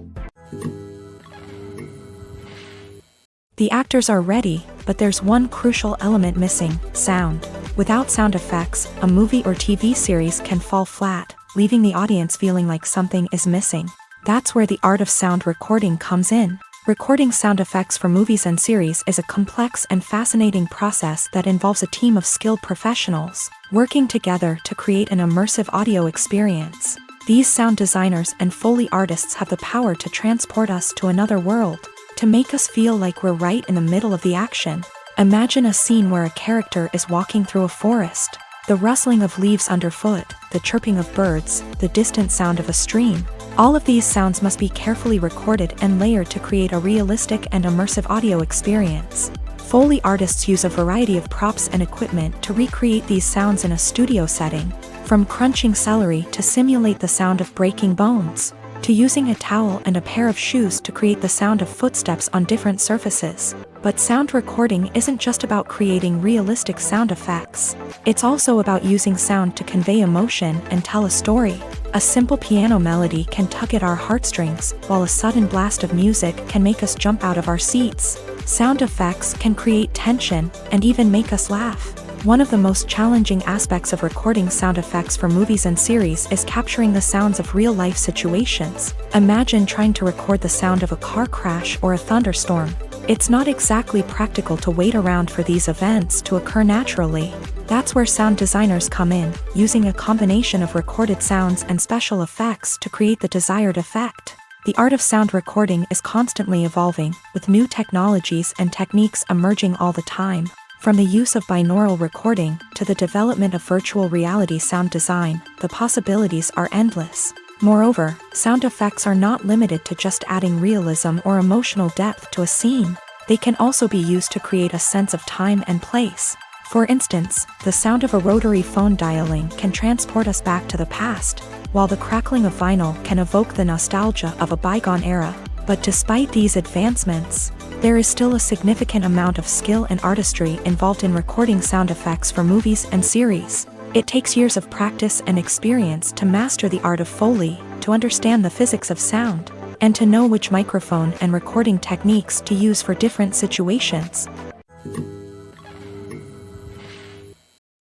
The actors are ready, but there's one crucial element missing: sound. Without sound effects, a movie or TV series can fall flat, leaving the audience feeling like something is missing. That's where the art of sound recording comes in. Recording sound effects for movies and series is a complex and fascinating process that involves a team of skilled professionals working together to create an immersive audio experience. These sound designers and Foley artists have the power to transport us to another world, to make us feel like we're right in the middle of the action. Imagine a scene where a character is walking through a forest. The rustling of leaves underfoot, the chirping of birds, the distant sound of a stream. All of these sounds must be carefully recorded and layered to create a realistic and immersive audio experience. Foley artists use a variety of props and equipment to recreate these sounds in a studio setting, from crunching celery to simulate the sound of breaking bones, to using a towel and a pair of shoes to create the sound of footsteps on different surfaces. But sound recording isn't just about creating realistic sound effects. It's also about using sound to convey emotion and tell a story. A simple piano melody can tug at our heartstrings, while a sudden blast of music can make us jump out of our seats. Sound effects can create tension and even make us laugh. One of the most challenging aspects of recording sound effects for movies and series is capturing the sounds of real-life situations. Imagine trying to record the sound of a car crash or a thunderstorm. It's not exactly practical to wait around for these events to occur naturally. That's where sound designers come in, using a combination of recorded sounds and special effects to create the desired effect. The art of sound recording is constantly evolving, with new technologies and techniques emerging all the time. From the use of binaural recording to the development of virtual reality sound design, the possibilities are endless. Moreover, sound effects are not limited to just adding realism or emotional depth to a scene. They can also be used to create a sense of time and place. For instance, the sound of a rotary phone dialing can transport us back to the past, while the crackling of vinyl can evoke the nostalgia of a bygone era. But despite these advancements, there is still a significant amount of skill and artistry involved in recording sound effects for movies and series. It takes years of practice and experience to master the art of Foley, to understand the physics of sound, and to know which microphone and recording techniques to use for different situations.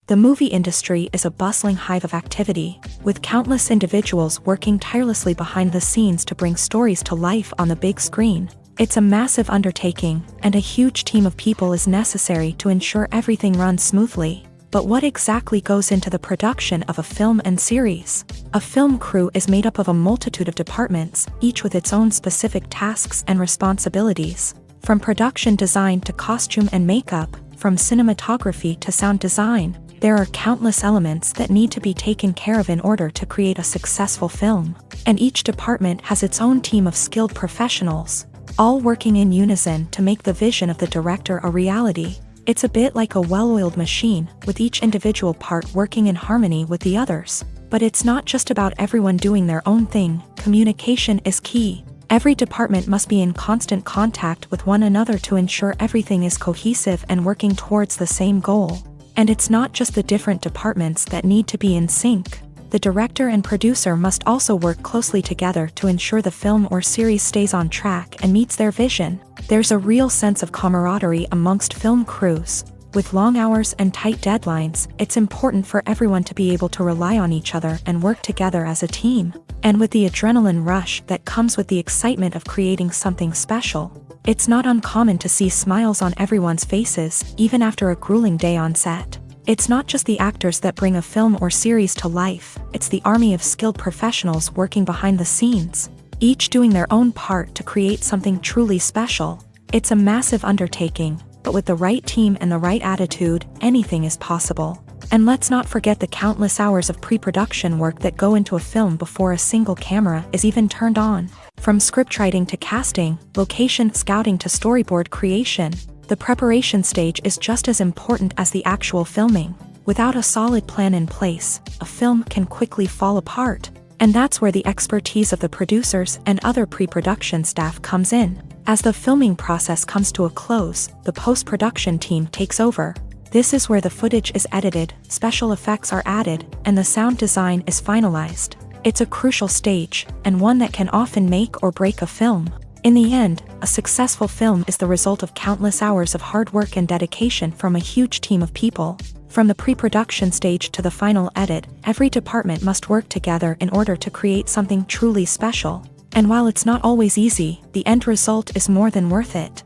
The movie industry is a bustling hive of activity, with countless individuals working tirelessly behind the scenes to bring stories to life on the big screen. It's a massive undertaking, and a huge team of people is necessary to ensure everything runs smoothly. But what exactly goes into the production of a film and series? A film crew is made up of a multitude of departments, each with its own specific tasks and responsibilities. From production design to costume and makeup, from cinematography to sound design, there are countless elements that need to be taken care of in order to create a successful film. And each department has its own team of skilled professionals, all working in unison to make the vision of the director a reality. It's a bit like a well-oiled machine, with each individual part working in harmony with the others. But it's not just about everyone doing their own thing. Communication is key. Every department must be in constant contact with one another to ensure everything is cohesive and working towards the same goal. And it's not just the different departments that need to be in sync. The director and producer must also work closely together to ensure the film or series stays on track and meets their vision. There's a real sense of camaraderie amongst film crews. With long hours and tight deadlines, it's important for everyone to be able to rely on each other and work together as a team. And with the adrenaline rush that comes with the excitement of creating something special, it's not uncommon to see smiles on everyone's faces, even after a grueling day on set. It's not just the actors that bring a film or series to life, it's the army of skilled professionals working behind the scenes, each doing their own part to create something truly special. It's a massive undertaking, but with the right team and the right attitude, anything is possible. And let's not forget the countless hours of pre-production work that go into a film before a single camera is even turned on. From scriptwriting to casting, location scouting to storyboard creation, the preparation stage is just as important as the actual filming. Without a solid plan in place, a film can quickly fall apart. And that's where the expertise of the producers and other pre-production staff comes in. As the filming process comes to a close, the post-production team takes over. This is where the footage is edited, special effects are added, and the sound design is finalized. It's a crucial stage, and one that can often make or break a film. In the end, a successful film is the result of countless hours of hard work and dedication from a huge team of people. From the pre-production stage to the final edit, every department must work together in order to create something truly special. And while it's not always easy, the end result is more than worth it.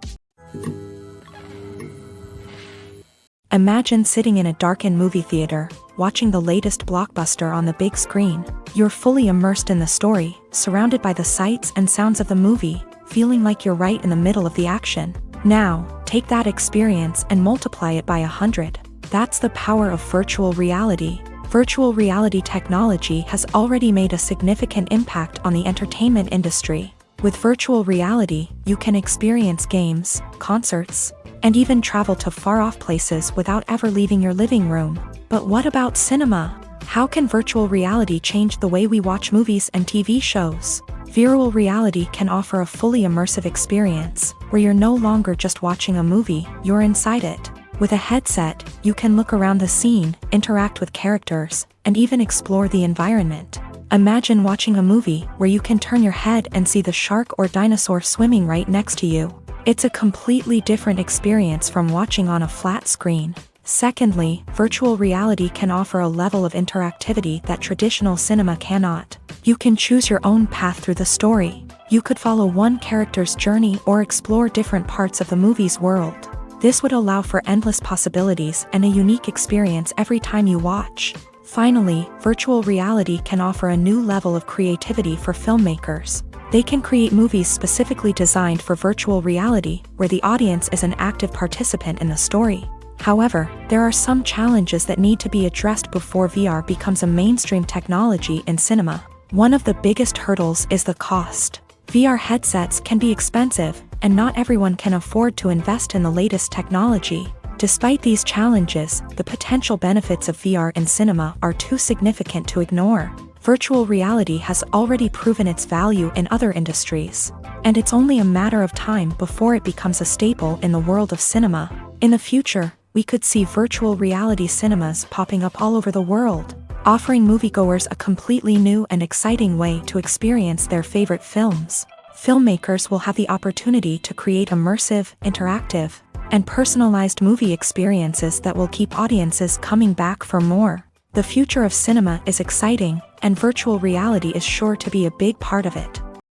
Imagine sitting in a darkened movie theater, watching the latest blockbuster on the big screen. You're fully immersed in the story, surrounded by the sights and sounds of the movie, feeling like you're right in the middle of the action. Now, take that experience and multiply it by 100. That's the power of virtual reality. Virtual reality technology has already made a significant impact on the entertainment industry. With virtual reality, you can experience games, concerts, and even travel to far-off places without ever leaving your living room. But what about cinema? How can virtual reality change the way we watch movies and TV shows? Virtual reality can offer a fully immersive experience, where you're no longer just watching a movie, you're inside it. With a headset, you can look around the scene, interact with characters, and even explore the environment. Imagine watching a movie where you can turn your head and see the shark or dinosaur swimming right next to you. It's a completely different experience from watching on a flat screen. Secondly, virtual reality can offer a level of interactivity that traditional cinema cannot. You can choose your own path through the story. You could follow one character's journey or explore different parts of the movie's world. This would allow for endless possibilities and a unique experience every time you watch. Finally, virtual reality can offer a new level of creativity for filmmakers. They can create movies specifically designed for virtual reality, where the audience is an active participant in the story. However, there are some challenges that need to be addressed before VR becomes a mainstream technology in cinema. One of the biggest hurdles is the cost. VR headsets can be expensive, and not everyone can afford to invest in the latest technology. Despite these challenges, the potential benefits of VR in cinema are too significant to ignore. Virtual reality has already proven its value in other industries, and it's only a matter of time before it becomes a staple in the world of cinema. In the future, we could see virtual reality cinemas popping up all over the world, offering moviegoers a completely new and exciting way to experience their favorite films. Filmmakers will have the opportunity to create immersive, interactive, and personalized movie experiences that will keep audiences coming back for more. The future of cinema is exciting, and virtual reality is sure to be a big part of it.